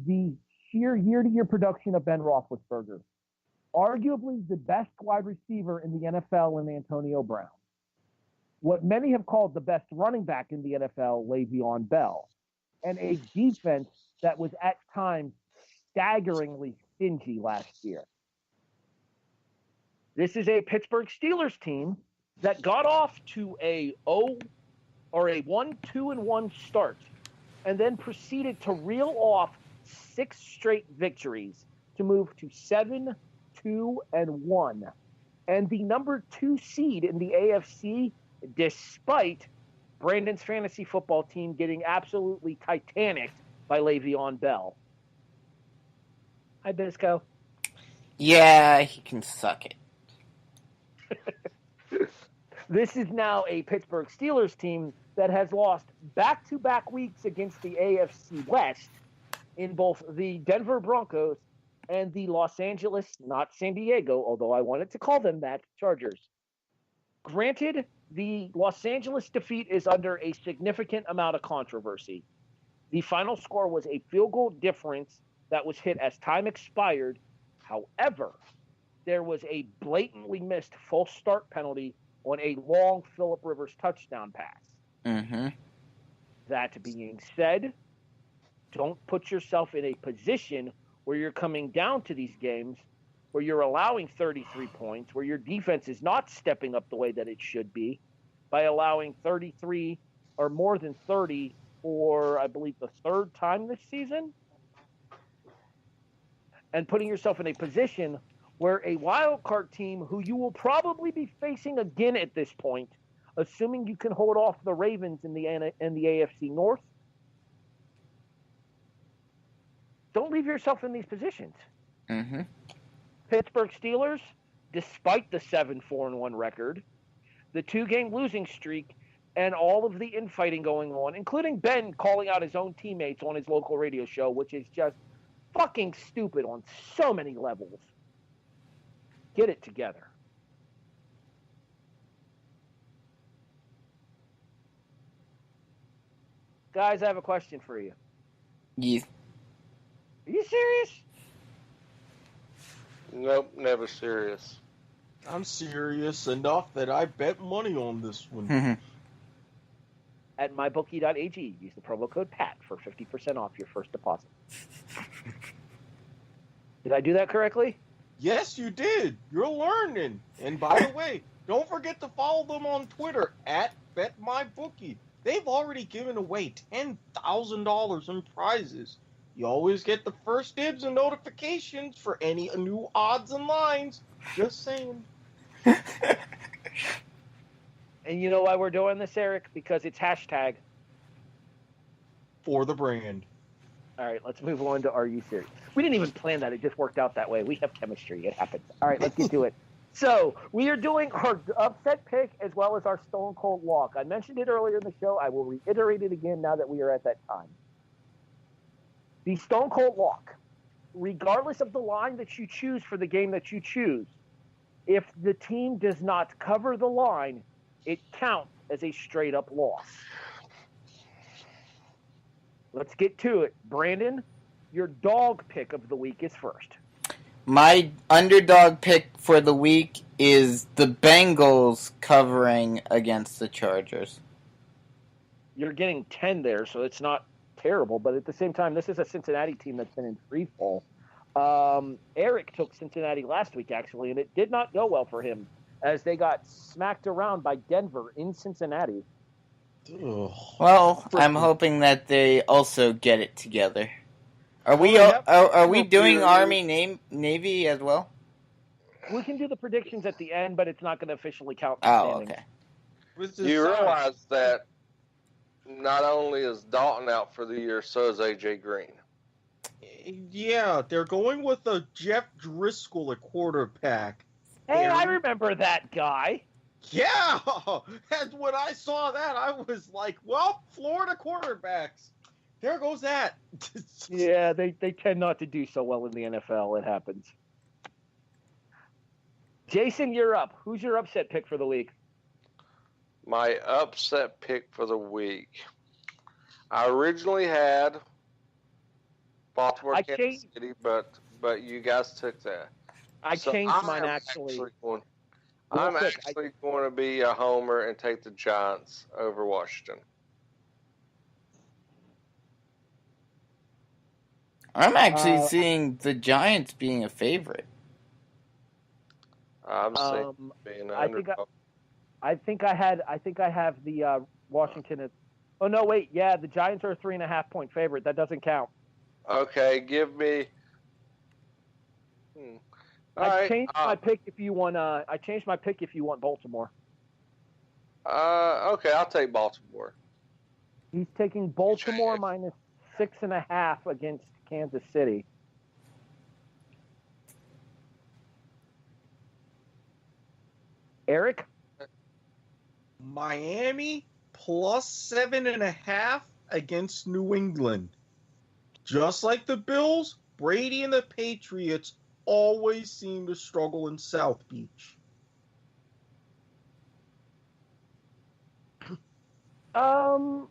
the sheer year-to-year production of Ben Roethlisberger, arguably the best wide receiver in the NFL in Antonio Brown, what many have called the best running back in the NFL, Le'Veon Bell, and a defense that was at times staggeringly stingy last year. This is a Pittsburgh Steelers team that got off to a 1-2-1 start and then proceeded to reel off 6 straight victories to move to 7-2-1. And the number 2 seed in the AFC, despite Brandon's fantasy football team getting absolutely Titanic by Le'Veon Bell. Hi, Bisco. Yeah, he can suck it. This is now a Pittsburgh Steelers team that has lost back-to-back weeks against the AFC West in both the Denver Broncos and the Los Angeles, not San Diego, although I wanted to call them that, Chargers. Granted, the Los Angeles defeat is under a significant amount of controversy. The final score was a field goal difference that was hit as time expired. However, there was a blatantly missed false start penalty on a long Phillip Rivers touchdown pass. Mm-hmm. That being said, don't put yourself in a position where you're coming down to these games where you're allowing 33 points, where your defense is not stepping up the way that it should be, by allowing 33 or more than 30 for, I believe, the 3rd time this season, and putting yourself in a position where a wild card team who you will probably be facing again at this point, assuming you can hold off the Ravens in the AFC North, don't leave yourself in these positions. Mm-hmm. Pittsburgh Steelers, despite the 7-4-1 record, the 2-game losing streak, and all of the infighting going on, including Ben calling out his own teammates on his local radio show, which is just fucking stupid on so many levels. Get it together. Guys, I have a question for you. Yeah. Are you serious? Nope, never serious. I'm serious enough that I bet money on this one. At mybookie.ag, use the promo code PAT for 50% off your first deposit. Did I do that correctly? Yes, you did. You're learning. And by the way, don't forget to follow them on Twitter at BetMyBookie. They've already given away $10,000 in prizes. You always get the first dibs and notifications for any new odds and lines. Just saying. And you know why we're doing this, Erik? Because it's hashtag. For the brand. All right, let's move on to Are You Serious? We didn't even plan that. It just worked out that way. We have chemistry. It happens. All right, let's get to it. So we are doing our upset pick as well as our Stone Cold Lock. I mentioned it earlier in the show. I will reiterate it again now that we are at that time. The Stone Cold Lock, regardless of the line that you choose for the game that you choose, if the team does not cover the line, it counts as a straight-up loss. Let's get to it. Brandon, your dog pick of the week is first. My underdog pick for the week is the Bengals covering against the Chargers. You're getting 10 there, so it's not terrible. But at the same time, this is a Cincinnati team that's been in free fall. Erik took Cincinnati last week, actually, and it did not go well for him as they got smacked around by Denver in Cincinnati. Ugh. Well, I'm hoping that they also get it together. Are we doing Army Navy as well? We can do the predictions at the end, but it's not going to officially count. Oh, okay. You realize that not only is Dalton out for the year, so is A.J. Green. Yeah, they're going with a Jeff Driscoll at quarterback. Hey, I remember that guy. Yeah, and when I saw that, I was like, well, Florida quarterbacks. There goes that. Yeah, they tend not to do so well in the NFL. It happens. Jason, you're up. Who's your upset pick for the week? My upset pick for the week. I originally had Baltimore, Kansas City, but you guys took that. I changed mine, actually. I'm actually going to be a homer and take the Giants over Washington. I'm actually seeing the Giants being a favorite. I'm seeing being an underdog. I think I have the Washington at. Oh no, wait, yeah, the Giants are a 3.5-point favorite. That doesn't count. Okay, give me. I changed my pick if you want. I changed my pick if you want Baltimore. Okay, I'll take Baltimore. He's taking Baltimore minus 6.5 against Kansas City. Erik? Miami plus 7.5 against New England. Just like the Bills, Brady and the Patriots always seem to struggle in South Beach. One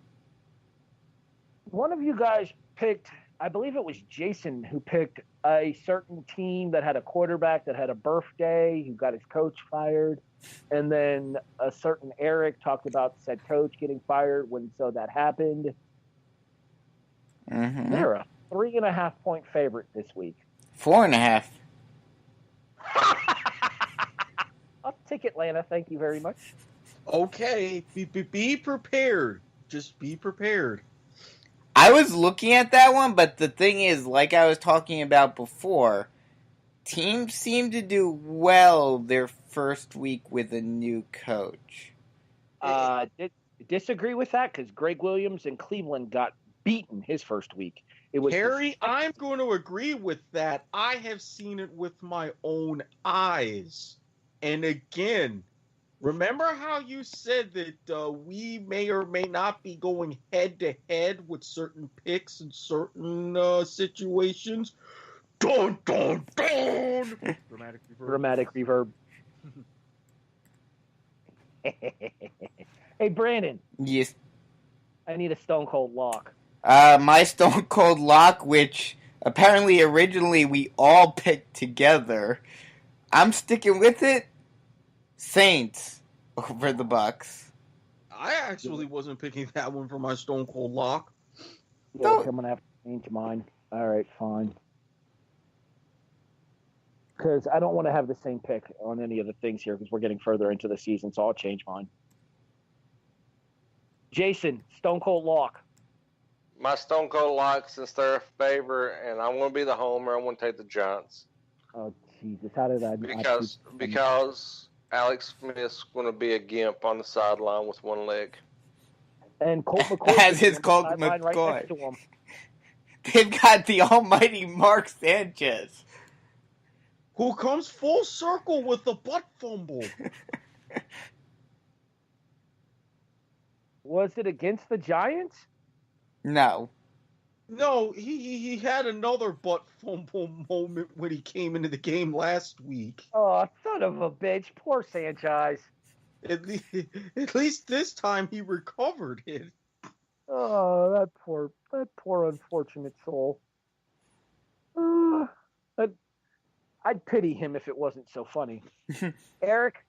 of you guys picked, I believe it was Jason, who picked a certain team that had a quarterback that had a birthday, who got his coach fired, and then a certain Erik talked about said coach getting fired so that happened. Mm-hmm. They're a 3.5-point favorite this week. 4.5. I'll take Atlanta. Thank you very much. Okay, be prepared. Just be prepared. I was looking at that one, but the thing is, like I was talking about before, teams seem to do well their first week with a new coach. Disagree with that because Greg Williams in Cleveland got beaten his first week. It was Harry, I'm going to agree with that. I have seen it with my own eyes. And again, remember how you said that we may or may not be going head-to-head with certain picks in certain situations? Dun, dun, dun! Dramatic reverb. Hey, Brandon. Yes. I need a Stone Cold Lock. My Stone Cold Lock, which Apparently, originally, we all picked together. I'm sticking with it. Saints over the Bucks. I actually wasn't picking that one for my Stone Cold lock. Yeah, I'm going to have to change mine. All right, fine. Because I don't want to have the same pick on any of the things here because we're getting further into the season, so I'll change mine. Jason, Stone Cold lock. My Stone Cold lock, since they're a favorite, and I want to be the homer, I want to take the Giants. Oh, Jesus. How did I... Because Alex Smith's going to be a gimp on the sideline with one leg. And Colt McCoy As his Colt McCoy. Right next to him. They've got the almighty Mark Sanchez. Who comes full circle with the butt fumble. Was it against the Giants? No. No, he had another butt fumble moment when he came into the game last week. Oh, son of a bitch. Poor Sanchez. At least this time he recovered it. Oh, that poor unfortunate soul. I'd pity him if it wasn't so funny. Erik,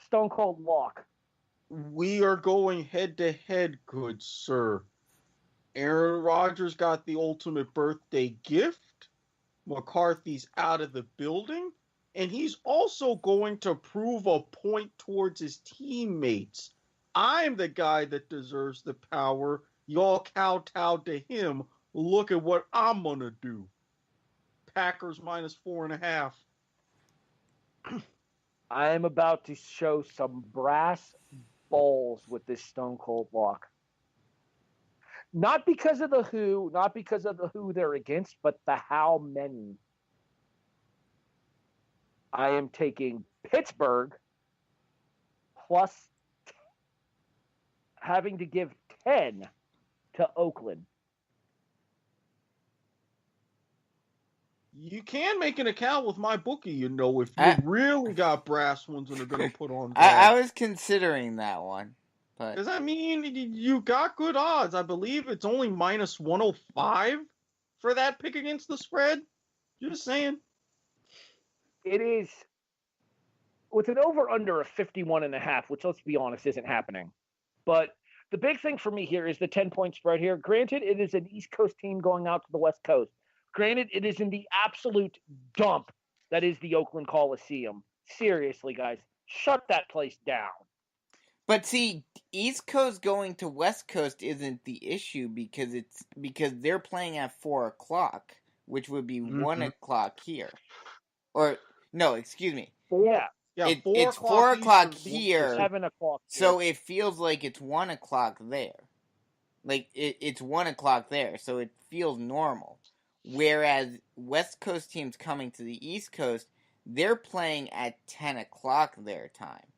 Stone Cold lock. We are going head-to-head, good sir. Aaron Rodgers got the ultimate birthday gift. McCarthy's out of the building. And he's also going to prove a point towards his teammates. I'm the guy that deserves the power. Y'all kowtowed to him. Look at what I'm going to do. Packers -4.5. I am about to show some brass balls with this Stone Cold lock. Not because of the who they're against, but the how many. I am taking Pittsburgh plus having to give 10 to Oakland. You can make an account with my bookie, if you really got brass ones and are going to put on I was considering that one. Because, you got good odds. I believe it's only -105 for that pick against the spread. Just saying. It is with an over-under of 51.5, which, let's be honest, isn't happening. But the big thing for me here is the 10-point spread here. Granted, it is an East Coast team going out to the West Coast. Granted, it is in the absolute dump that is the Oakland Coliseum. Seriously, guys, shut that place down. But see, East Coast going to West Coast isn't the issue because they're playing at 4:00, which would be 1:00 here. Or no, excuse me. Yeah. It's 4:00 here. 7:00. So it feels like it's 1:00 there. Like it's 1:00 there, so it feels normal. Whereas West Coast teams coming to the East Coast, they're playing at 10:00 their time.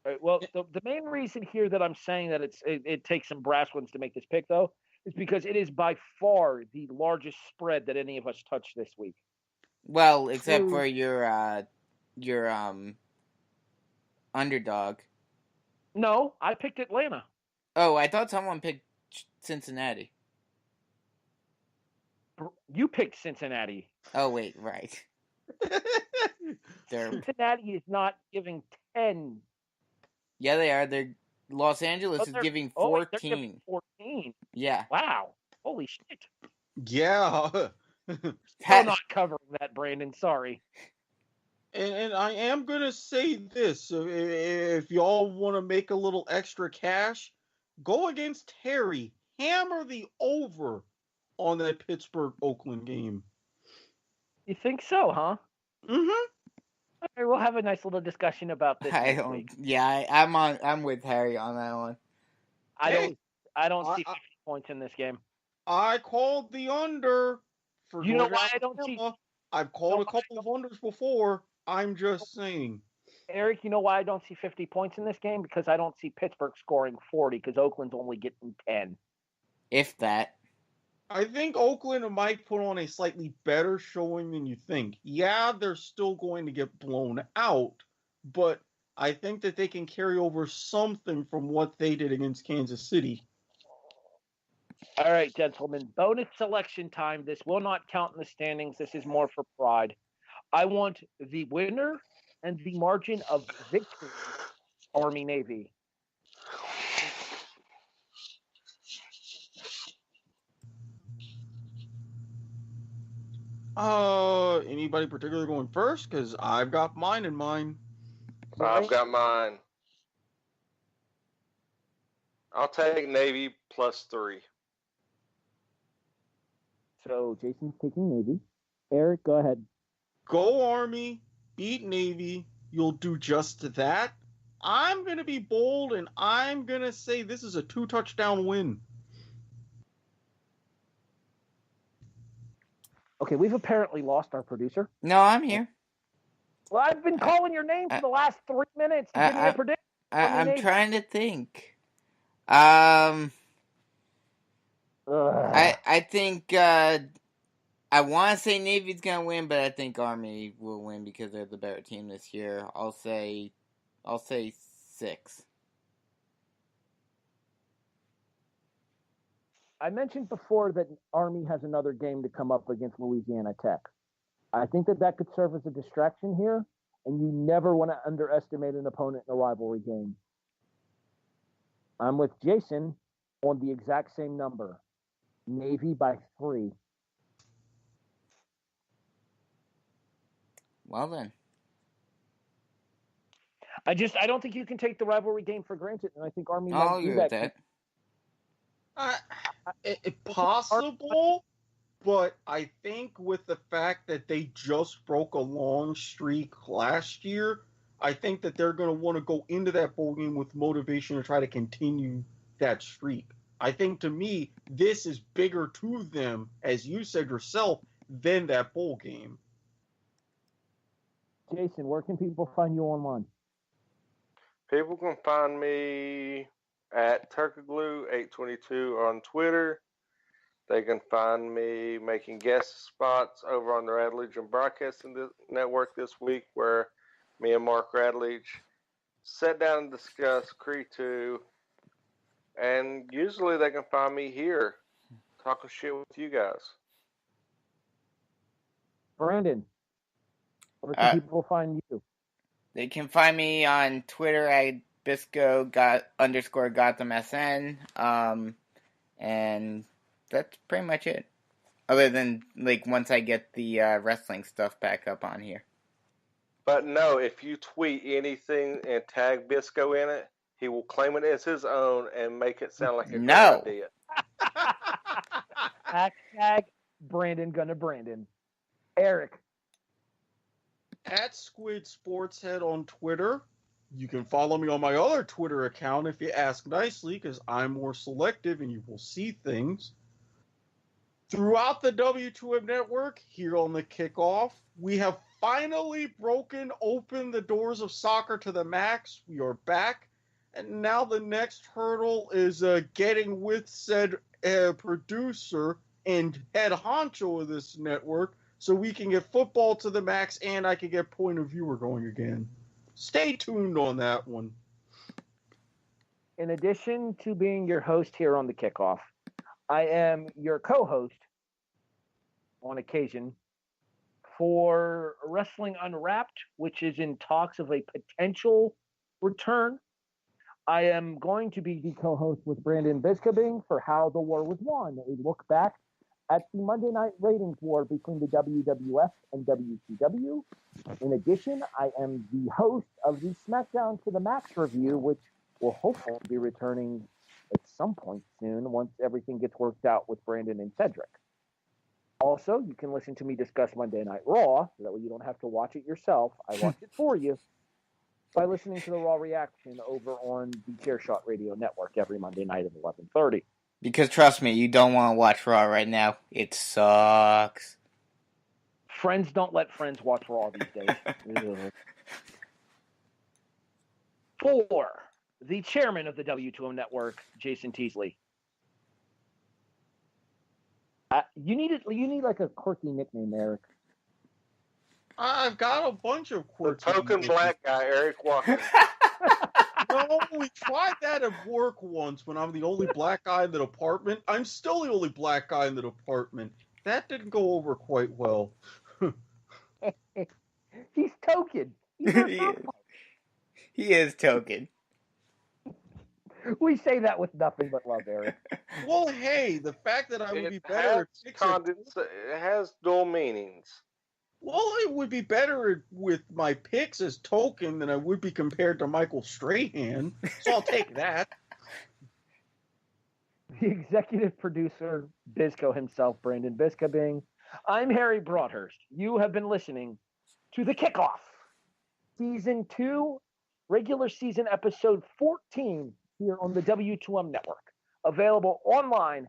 Right, well, the main reason here that I'm saying that it takes some brass ones to make this pick, though, is because it is by far the largest spread that any of us touched this week. Well, except for your underdog. No, I picked Atlanta. Oh, I thought someone picked Cincinnati. You picked Cincinnati. Oh, wait, right. Cincinnati is not giving 10. Yeah, they are. Los Angeles is giving 14. They're giving 14. Yeah. Wow. Holy shit. Yeah. I'm not covering that, Brandon. Sorry. And I am going to say this. If y'all want to make a little extra cash, go against Harry. Hammer the over on that Pittsburgh-Oakland game. You think so, huh? Mm-hmm. All right, we'll have a nice little discussion about this. I'm with Harry on that one. I don't see 50 points in this game. I called the under for you know why I don't see. I've called a couple of unders before. I'm just saying. Erik, you know why I don't see 50 points in this game? Because I don't see Pittsburgh scoring 40 because Oakland's only getting 10. If that. I think Oakland might put on a slightly better showing than you think. Yeah, they're still going to get blown out, but I think that they can carry over something from what they did against Kansas City. All right, gentlemen. Bonus selection time. This will not count in the standings. This is more for pride. I want the winner and the margin of victory, Army Navy. Anybody particularly going first? Because I've got mine in mind. I've got mine. I'll take Navy +3. So Jason's taking Navy. Erik, go ahead. Go Army, beat Navy. You'll do just that. I'm going to be bold, and I'm going to say this is a 2-touchdown win. Okay, we've apparently lost our producer. No, I'm here. Well, I've been calling your name for the last 3 minutes to give me a prediction. I'm trying to think. I think I want to say Navy's gonna win, but I think Army will win because they're the better team this year. I'll say 6. I mentioned before that Army has another game to come up against Louisiana Tech. I think that could serve as a distraction here, and you never want to underestimate an opponent in a rivalry game. I'm with Jason on the exact same number. Navy by 3. Well then. I don't think you can take the rivalry game for granted, and I think Army might do that. Possible, but I think with the fact that they just broke a long streak last year, I think that they're going to want to go into that bowl game with motivation to try to continue that streak. I think, to me, this is bigger to them, as you said yourself, than that bowl game. Jason, where can people find you online? People can find me at Turkaglue822 on Twitter. They can find me making guest spots over on the Radledge and Broadcasting Network this week, where me and Mark Radledge sit down and discuss Creed 2. And usually they can find me here talking shit with you guys. Brandon, where can people find you? They can find me on Twitter at Bisco_GothamSN. And that's pretty much it. Other than, once I get the wrestling stuff back up on here. But no, if you tweet anything and tag Bisco in it, he will claim it as his own and make it sound like a good idea. Hashtag Brandon gonna Brandon. Erik. At Squid Sportshead on Twitter. You can follow me on my other Twitter account if you ask nicely, because I'm more selective and you will see things. Throughout the W2M network, here on the Kickoff, we have finally broken open the doors of soccer to the max. We are back. And now the next hurdle is getting with said producer and head honcho of this network so we can get football to the max and I can get point of viewer going again. Stay tuned on that one. In addition to being your host here on the Kickoff, I am your co-host on occasion for Wrestling Unwrapped, which is in talks of a potential return. I am going to be the co-host with Brandon Biskobing for How the War Was Won, a look back at the Monday Night Ratings War between the WWF and WCW. In addition, I am the host of the SmackDown to the Max review, which will hopefully be returning at some point soon once everything gets worked out with Brandon and Cedric. Also, you can listen to me discuss Monday Night Raw, so that way you don't have to watch it yourself. I watch it for you by listening to the Raw reaction over on the ChairShot Radio Network every Monday night at 11:30. Because trust me, you don't want to watch Raw right now. It sucks. Friends don't let friends watch Raw these days. For the chairman of the W2M Network, Jason Teasley. You need like a quirky nickname, Erik. I've got a bunch of quirky The token nicknames. black guy, Erik Watkins. No, we tried that at work once when I'm the only black guy in the department. I'm still the only black guy in the department. That didn't go over quite well. He's token. He's our top. He is token. We say that with nothing but love, Erik. Well, hey, the fact that I would be better at picks it has dual meanings. well, it would be better with my picks as token than I would be compared to Michael Strahan. So I'll take that. The executive producer, Bisco himself, Brandon Biskobing. I'm Harry Broadhurst. You have been listening to The Kickoff, Season 2, regular season episode 14 here on the W2M Network. Available online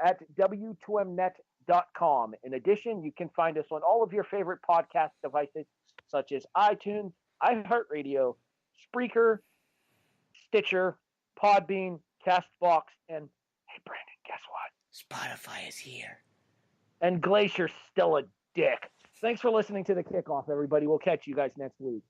at W2Mnet.com. In addition, you can find us on all of your favorite podcast devices, such as iTunes, iHeartRadio, Spreaker, Stitcher, Podbean, CastBox, and hey, Brandon, guess what? Spotify is here. And Glacier's still a dick. Thanks for listening to The Kickoff, everybody. We'll catch you guys next week.